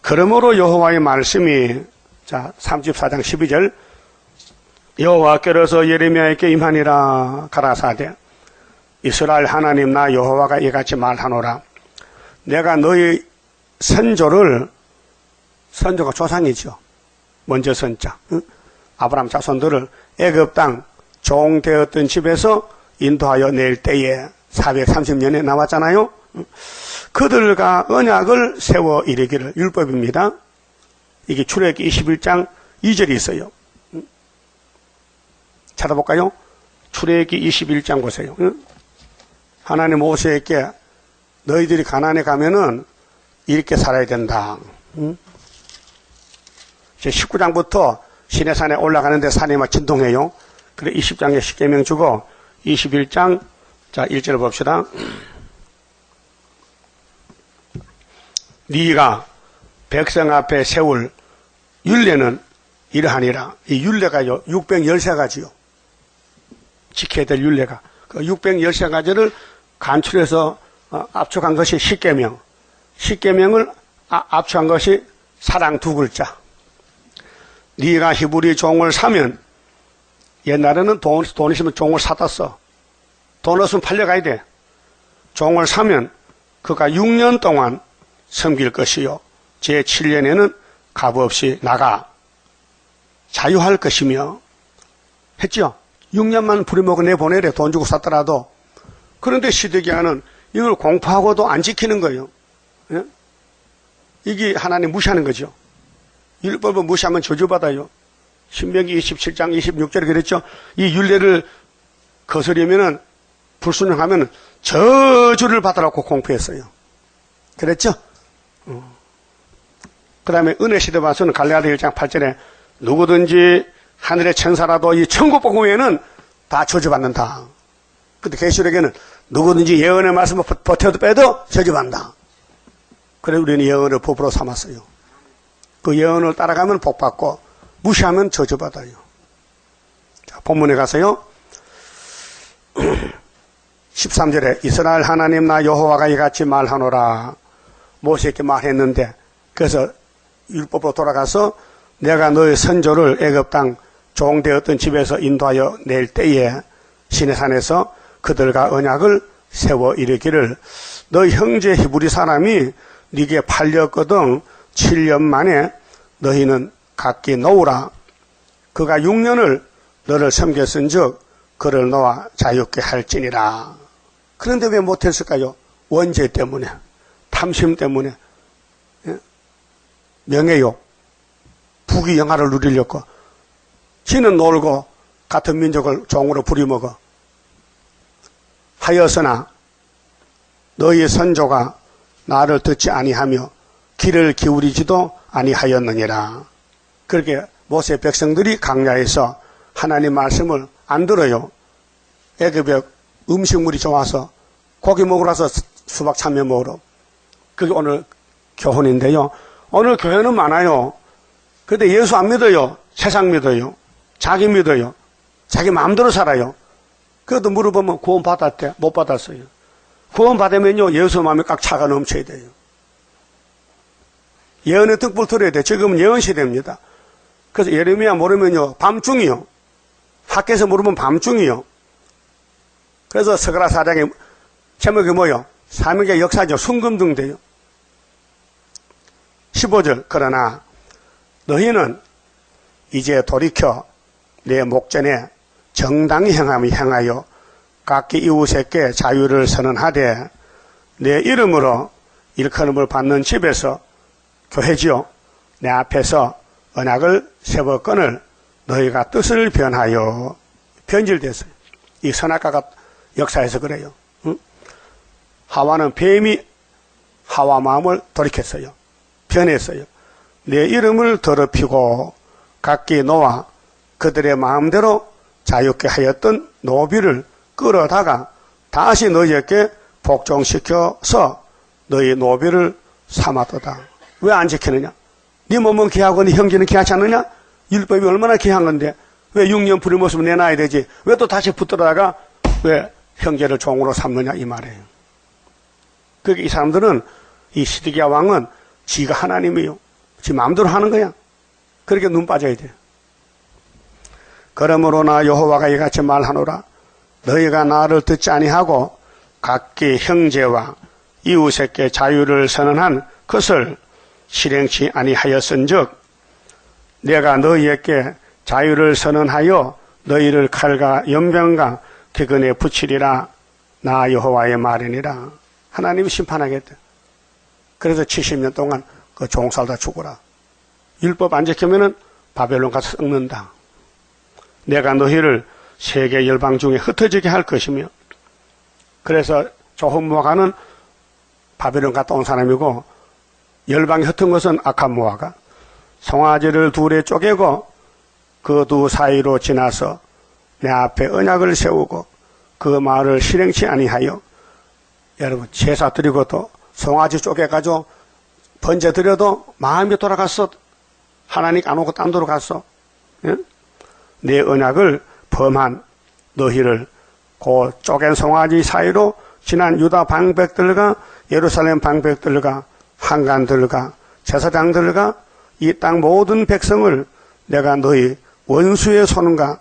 S1: 그러므로 여호와의 말씀이, 자, 34장 12절. 여호와께로서 예레미야에게 임하니라 가라사대 이스라엘 하나님 나 여호와가 이같이 말하노라. 내가 너희 선조가 조상이죠. 먼저 선자. 응? 아브라함 자손들을 애굽 땅 종되었던 집에서 인도하여 낼 때에 430년에 나왔잖아요. 그들과 언약을 세워 이르기를. 율법입니다. 이게 출애굽기 21장 2절이 있어요. 찾아볼까요? 출애굽기 21장 보세요. 하나님 모세에게 너희들이 가나안에 가면은 이렇게 살아야 된다. 19장부터 시내산에 올라가는데 산이 막 진동해요. 그래 20장에 십계명 주고 21장 자 1절 봅시다. 네가 백성 앞에 세울 율례는 이러하니라. 이 율례가요 613가지요. 지켜야 될 율례가 그 613가지를 간추려서 압축한 것이 십계명. 십계명을 압축한 것이 사랑 2글자. 네가 히브리 종을 사면 옛날에는 돈 있으면 종을 사다 써. 돈 없으면 팔려가야 돼. 종을 사면 그가 6년 동안 섬길 것이요 제7년에는 값없이 나가 자유할 것이며 했죠. 6년만 부려먹어 내보내래. 돈 주고 샀더라도. 그런데 시드기야는 이걸 공포하고도 안 지키는 거예요. 예? 이게 하나님 무시하는 거죠. 율법을 무시하면 저주받아요. 신명기 27장 26절에 그랬죠. 이 율례를 거스르면은 불순종하면 저주를 받으라고 공포했어요. 그랬죠? 그 다음에 은혜 시대 와서는 갈라디아 1장 8절에 누구든지 하늘의 천사라도 이 천국 복음에는 다 저주받는다. 근데 계시록에는 누구든지 예언의 말씀을 버텨도 빼도 저주받는다. 그래서 우리는 예언을 법으로 삼았어요. 그 예언을 따라가면 복받고 무시하면 저주받아요. 자, 본문에 가서요. 13절에 이스라엘 하나님 나 여호와가 이같이 말하노라. 모세에게 말했는데 그래서 율법으로 돌아가서 내가 너의 선조를 애굽 땅 종되었던 집에서 인도하여 낼 때에 시내산에서 그들과 언약을 세워 이르기를 너 형제 히브리 사람이 네게 팔렸거든 7년 만에 너희는 각기 놓으라. 그가 6년을 너를 섬겼은즉 그를 놓아 자유케 할지니라. 그런데 왜 못했을까요? 원죄 때문에, 탐심 때문에, 명예욕, 부귀 영화를 누리려고 지는 놀고 같은 민족을 종으로 부리먹어. 하였으나 너희 선조가 나를 듣지 아니하며 귀를 기울이지도 아니하였느니라. 그렇게 모세 백성들이 광야에서 하나님 말씀을 안 들어요. 애굽에 음식물이 좋아서 고기 먹으러 와서 수박 참외 먹으러. 그게 오늘 교훈인데요. 오늘 교회는 많아요. 그런데 예수 안 믿어요. 세상 믿어요. 자기 믿어요. 자기 마음대로 살아요. 그래도 물어보면 구원 받았대? 못 받았어요. 구원 받으면요 예수 마음에 꽉 차가 넘쳐야 돼요. 예언의 등불 들어야 돼. 지금은 예언 시대입니다. 그래서 예레미야 모르면요 밤중이요. 학교에서 모르면 밤중이요. 그래서 스가랴 4장의 제목이 뭐요? 사명의 역사죠. 순금등 돼요. 15절 그러나 너희는 이제 돌이켜 내 목전에 정당히 행하여 각기 이웃에게 자유를 선언하되 내 이름으로 일컬음을 받는 집에서 교회지요. 내 앞에서 언약을 세웠거늘 너희가 뜻을 변하여 변질됐어요. 이 선악과가 역사에서 그래요. 응? 하와는 뱀이 하와 마음을 돌이켰어요. 변했어요. 내 이름을 더럽히고 각기 놓아 그들의 마음대로 자유케 하였던 노비를 끌어다가 다시 너희에게 복종시켜서 너희 노비를 삼았도다. 왜 안 지키느냐? 네 몸은 귀하고 네 형제는 귀하지 않느냐? 율법이 얼마나 귀한 건데 왜 6년 불의 모습을 내놔야 되지? 왜 또 다시 붙들어다가 왜 형제를 종으로 삼느냐 이 말이에요. 그러니까 이 사람들은 이 시드기야 왕은 지가 하나님이요. 지 마음대로 하는 거야. 그렇게 눈 빠져야 돼. 그러므로 나 여호와가 이같이 말하노라. 너희가 나를 듣지 아니하고 각기 형제와 이웃에게 자유를 선언한 것을 실행치 아니하였은즉 내가 너희에게 자유를 선언하여 너희를 칼과 연병과 객은에 붙이리라. 나 여호와의 말이니라. 하나님이 심판하겠다. 그래서 70년 동안 그 종살다 죽어라. 율법 안 지키면은 바벨론 가서 썩는다. 내가 너희를 세계 열방 중에 흩어지게 할 것이며, 그래서 조혼모아가는 바벨론 갔다 온 사람이고, 열방이 흩은 것은 아칸모아가 송아지를 둘에 쪼개고 그 두 사이로 지나서 내 앞에 언약을 세우고 그 말을 실행치 아니하여, 여러분 제사 드리고도 송아지 쪼개가지고 번제 드려도 마음이 돌아갔어. 하나님 안 오고 딴 데로 갔어. 예? 내 언약을 범한 너희를 그 쪼갠 송아지 사이로 지난 유다 방백들과 예루살렘 방백들과 한간들과 제사장들과 이 땅 모든 백성을 내가 너희 원수의 손과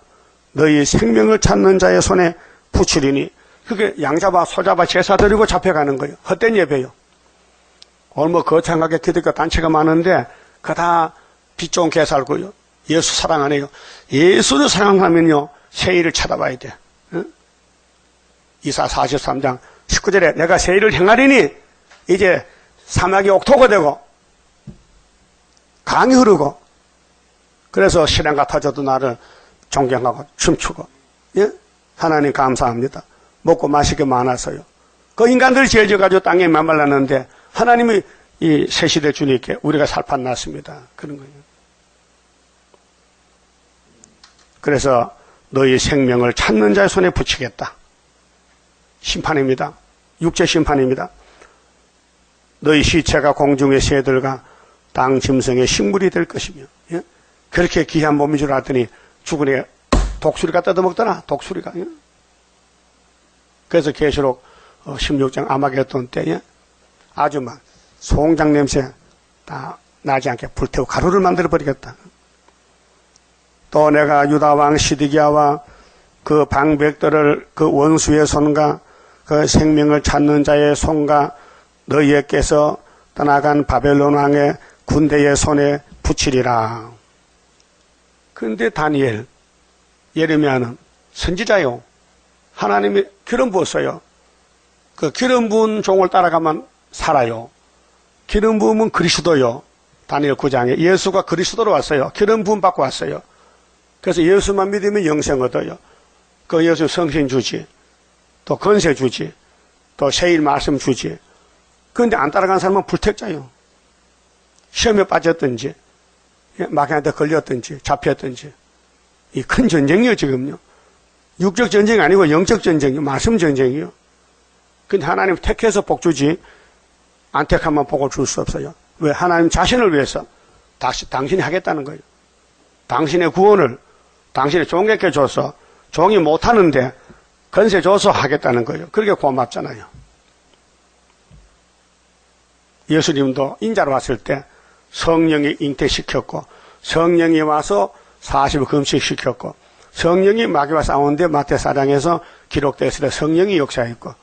S1: 너희 생명을 찾는 자의 손에 붙이리니, 그게 양잡아 소잡아 제사 드리고 잡혀가는 거예요. 헛된 예배요. 오늘 뭐 거창하게 기독교 단체가 많은데 그 다 빛 좋은 개 살고요. 예수 사랑 안 해요. 예수를 사랑하면요 세일을 찾아봐야 돼. 응? 이사 43장 19절에 내가 세일을 행하리니 이제 사막이 옥토가 되고 강이 흐르고, 그래서 실행 같아져도 나를 존경하고 춤추고, 예? 하나님 감사합니다. 먹고 마시게 많아서요. 그 인간들이 죄져가지고 땅에 메말랐는데 하나님이 이 새시대 주님께 우리가 살판 났습니다. 그런 거예요. 그래서 너희 생명을 찾는 자의 손에 붙이겠다. 심판입니다. 육체 심판입니다. 너희 시체가 공중의 새들과 땅 짐승의 식물이 될 것이며, 예? 그렇게 귀한 몸인 줄 알았더니 죽은 애 독수리가 뜯어먹더라. 독수리가. 예? 그래서 계시록 16장 아마겟돈 때에 아주 막 송장 냄새 다 나지 않게 불태워 가루를 만들어 버리겠다. 또 내가 유다 왕 시드기야와 그 방백들을 그 원수의 손과 그 생명을 찾는 자의 손과 너희에게서 떠나간 바벨론 왕의 군대의 손에 붙이리라. 그런데 다니엘, 예레미야는 선지자요. 하나님이 기름 부었어요. 그 기름 부은 종을 따라가면 살아요. 기름 부으면 그리스도요. 다니엘 9장에 예수가 그리스도로 왔어요. 기름 부음 받고 왔어요. 그래서 예수만 믿으면 영생 얻어요. 그 예수 성신 주지, 또 건세 주지, 또 세일 말씀 주지. 그런데 안 따라간 사람은 불택자요. 시험에 빠졌든지 마귀한테 걸렸든지 잡혔든지, 이 큰 전쟁이요. 지금요 육적 전쟁이 아니고 영적 전쟁이요. 말씀 전쟁이요. 근데 하나님 택해서 복 주지 안 택하면 복을 줄 수 없어요. 왜? 하나님 자신을 위해서 당신이 하겠다는 거예요. 당신의 구원을 당신의 종에게 줘서 종이 못하는데 건세 줘서 하겠다는 거예요. 그렇게 고맙잖아요. 예수님도 인자로 왔을 때 성령이 잉태시켰고, 성령이 와서 40일 금식시켰고, 성령이 마귀와 싸우는데 마태 4장에서 기록되었을 때 성령이 역사했고,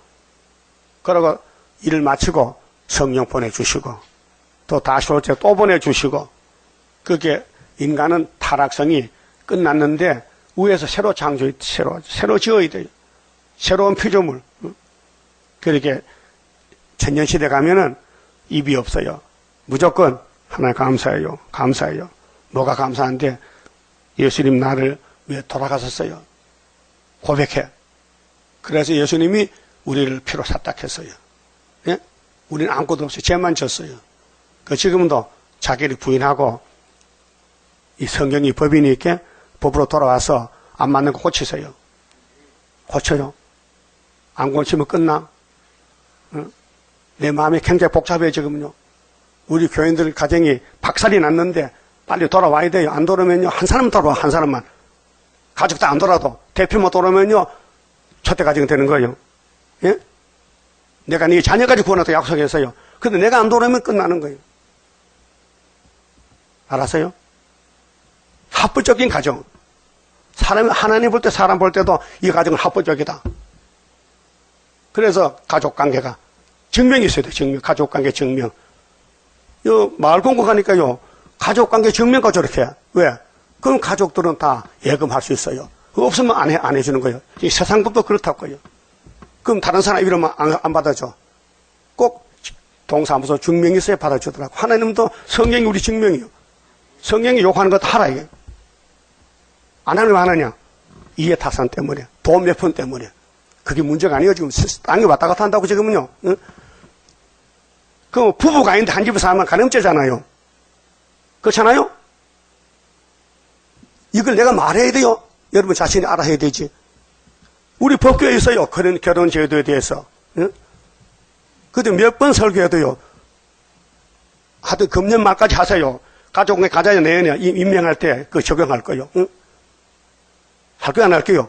S1: 그러고 일을 마치고 성령 보내주시고, 또 다시 올 때 또 보내주시고, 그게 인간은 타락성이 끝났는데 위에서 새로 창조해, 새로 지어야 돼요. 새로운 피조물. 그렇게 천년시대 가면은 입이 없어요. 무조건 하나님 감사해요. 감사해요. 뭐가 감사한데? 예수님 나를 위해 돌아가셨어요. 고백해. 그래서 예수님이 우리를 피로 샀다 했어요. 예? 우리는 아무것도 없이 죄만 졌어요. 그 지금도 자기를 부인하고 이 성경이 법이니까 법으로 돌아와서 안 맞는 거 고치세요. 고쳐요. 안 고치면 끝나. 내 마음이 굉장히 복잡해요, 지금은요. 우리 교인들 가정이 박살이 났는데 빨리 돌아와야 돼요. 안 돌아오면요, 한 사람 돌아와, 한 사람만. 가족 다 안 돌아도 대표만 돌아오면요, 초대 가정 되는 거예요. 예? 내가 네 자녀까지 구원하다 약속했어요. 근데 내가 안 돌아오면 끝나는 거예요. 알았어요? 합법적인 가정. 사람이, 하나님 볼 때, 사람 볼 때도 이 가정은 합법적이다. 그래서 가족 관계가 증명이 있어야 돼요. 증명. 가족 관계 증명. 요 마을 공고 가니까요, 가족 관계 증명과 저렇게. 왜? 그럼 가족들은 다 예금할 수 있어요. 그거 없으면 안 해주는 거예요. 이 세상법도 그렇다고요. 그럼 다른 사람 이러면 안 받아줘. 꼭 동사무소 증명이 있어야 받아주더라고. 하나님도 성경이 우리 증명이요. 성경이 요구하는 것 하라, 이게. 안 하면 왜 하느냐? 이해타산 때문에, 돈 몇 푼 때문에. 그게 문제가 아니에요. 지금 땅이 왔다 갔다 한다고 지금은요. 응? 그 부부가 있는데 한 집에 살면 가늠죄잖아요. 그렇잖아요? 이걸 내가 말해야 돼요. 여러분 자신이 알아야 되지. 우리 법교에 있어요. 그런 결혼 제도에 대해서. 응? 그때 몇 번 설교해도요. 하여튼 금년 말까지 하세요. 가족에 가자요. 내년에 임명할 때 그 적용할 거요. 응? 할 거야, 안 할게요?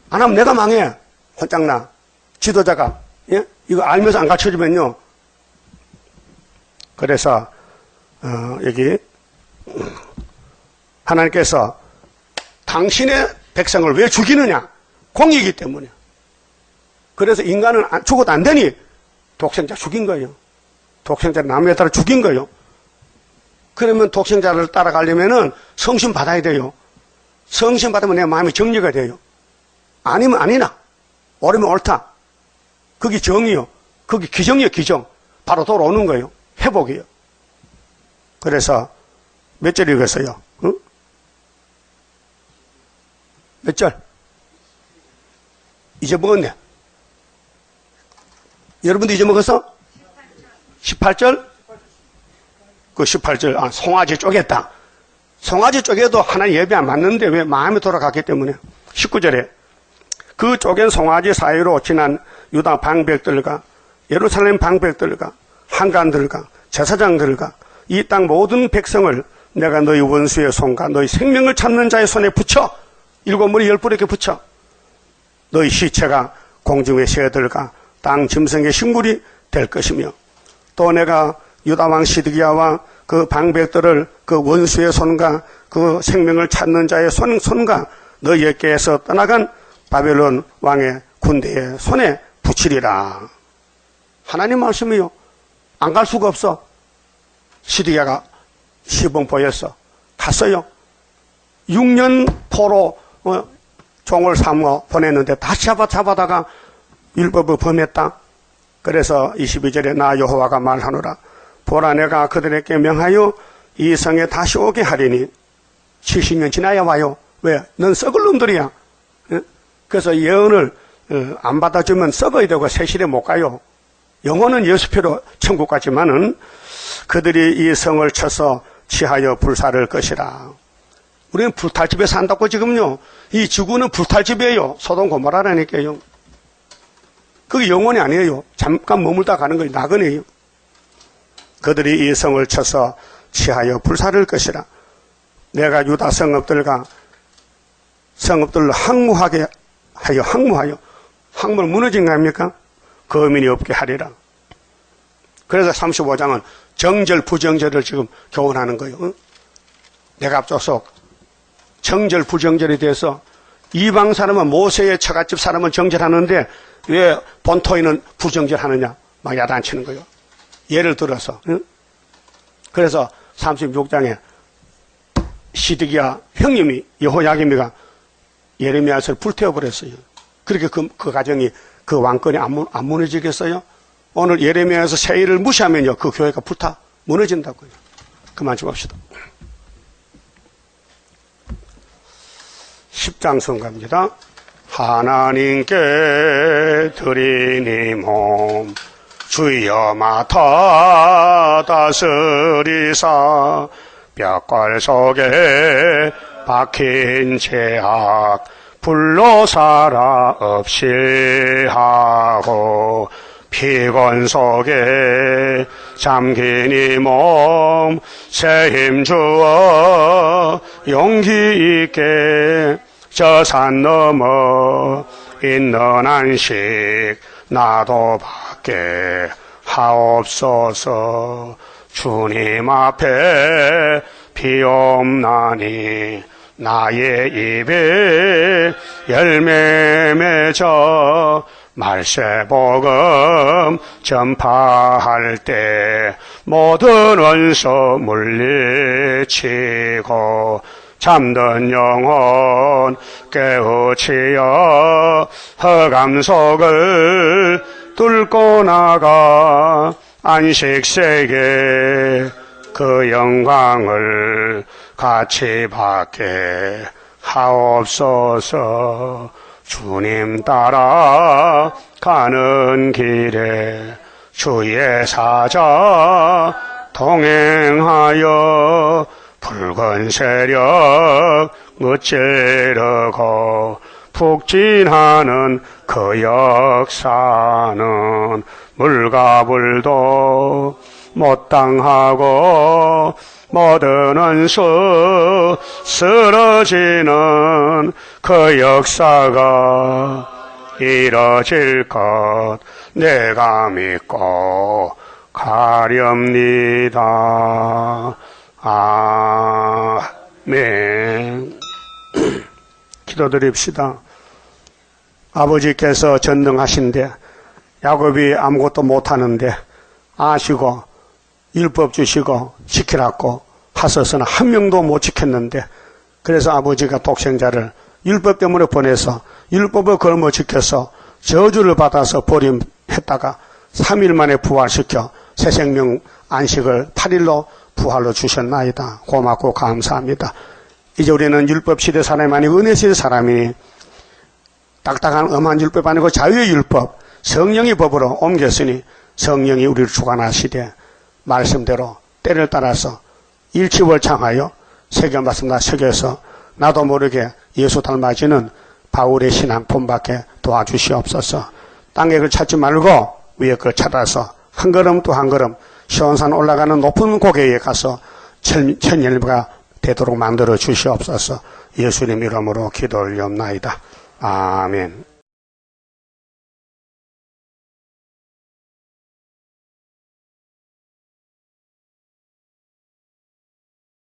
S1: 안 하면 내가 망해. 혼장나. 지도자가. 예? 이거 알면서 안 가르쳐주면요. 그래서, 여기, 하나님께서 당신의 백성을 왜 죽이느냐? 공의이기 때문에. 그래서 인간은 죽어도 안 되니 독생자 죽인 거예요. 독생자를 남에 따라 죽인 거예요. 그러면 독생자를 따라가려면은 성신 받아야 돼요. 성신 받으면 내 마음이 정리가 돼요. 아니면 아니나. 옳으면 옳다. 그게 정이요. 그게 기정이요, 기정. 바로 돌아오는 거예요. 회복이요. 그래서 몇 절 읽었어요? 응? 몇 절? 잊어먹었네. 여러분도 잊어먹었어? 18절? 그 18절, 송아지 쪼갰다. 송아지 쪼개도 하나님 예배 안 맞는데 왜 마음이 돌아갔기 때문에. 19절에 그 쪼갠 송아지 사이로 지난 유다 방백들과 예루살렘 방백들과 한간들과 제사장들과 이 땅 모든 백성을 내가 너희 원수의 손과 너희 생명을 찾는 자의 손에 붙여 7머리 10뿔에게 붙여 너희 시체가 공중의 새들과 땅 짐승의 식물이 될 것이며 또 내가 유다왕 시드기야와 그 방백들을 그 원수의 손과 그 생명을 찾는 자의 손과 너희에게서 떠나간 바벨론 왕의 군대의 손에 붙이리라. 하나님 말씀이요. 안 갈 수가 없어. 시드기야가 시범 보였어. 갔어요. 6년 포로 종을 삼어 보냈는데 다시 잡아다가 율법을 범했다. 그래서 22절에 나 여호와가 말하노라. 보라 내가 그들에게 명하여 이 성에 다시 오게 하리니 70년 지나야 와요. 왜? 넌 썩을 놈들이야. 그래서 예언을 안 받아주면 썩어야 되고 세실에 못 가요. 영혼은 예수표로 천국 가지만은 그들이 이 성을 쳐서 취하여 불사를 것이라. 우리는 불탈집에 산다고 지금요. 이 지구는 불탈집이에요. 소돔 고모라라니까요. 그게 영혼이 아니에요. 잠깐 머물다 가는 거예요. 나그네요. 그들이 이 성을 쳐서 취하여 불사를 것이라. 내가 유다 성읍들과 성읍들로 항무하게 하여 항물 무너진 거 아닙니까? 거민이 없게 하리라. 그래서 35장은 정절 부정절을 지금 교훈하는 거예요. 응? 내가 앞서서 정절 부정절에 대해서 이방 사람은 모세의 처갓집 사람은 정절하는데 왜 본토에는 부정절하느냐 막 야단치는 거예요. 예를 들어서. 응? 그래서 36장에 시드기야 형님이 여호야김이가 예레미야서를 불태워버렸어요. 그렇게 그 가정이 그 왕권이 안 무너지겠어요? 오늘 예레미야에서 세일을 무시하면요 그 교회가 불타 무너진다고요. 그만 좀 합시다. 10장 성가입니다. 하나님께 드리니 몸 주여 맡아 다스리사 벽걸 속에 박힌 죄악 불로 살아 없이 하고 피곤 속에 잠긴 이 몸 새 힘 주어 용기 있게 저 산 넘어 있는 안식 나도 받게 하옵소서. 주님 앞에 비옵나니 나의 입에 열매 맺어 말세복음 전파할 때 모든 원수 물리치고 잠든 영혼 깨우치어 흑암 속을 뚫고 나가 안식세계 그 영광을 같이 받게 하옵소서. 주님 따라 가는 길에 주의 사자 동행하여 붉은 세력 어찌르고 북진하는 그 역사는 물과 불도 못 당하고 모든 원수 쓰러지는 그 역사가 이뤄질 것 내가 믿고 가렵니다. 아멘. 기도드립시다. 아버지께서 전능하신데 야곱이 아무것도 못하는데 아시고 율법 주시고 지키라고 하셔서는 한 명도 못 지켰는데, 그래서 아버지가 독생자를 율법 때문에 보내서 율법을 걸머 지켜서 저주를 받아서 버림했다가 3일 만에 부활시켜 새 생명 안식을 8일로 부활로 주셨나이다. 고맙고 감사합니다. 이제 우리는 율법 시대 사람이 아니고 은혜 시대 사람이니 딱딱한 엄한 율법 아니고 자유의 율법, 성령의 법으로 옮겼으니 성령이 우리를 주관하시되 말씀대로 때를 따라서 일치월창하여 새겨 말씀나 새겨서 나도 모르게 예수 닮아지는 바울의 신앙 본받게 도와주시옵소서. 땅의 걸 찾지 말고 위에 걸 찾아서 한 걸음 또 한 걸음 시온산 올라가는 높은 고개에 가서 천일부가 되도록 만들어 주시옵소서. 예수님 이름으로 기도 올리옵나이다. 아멘.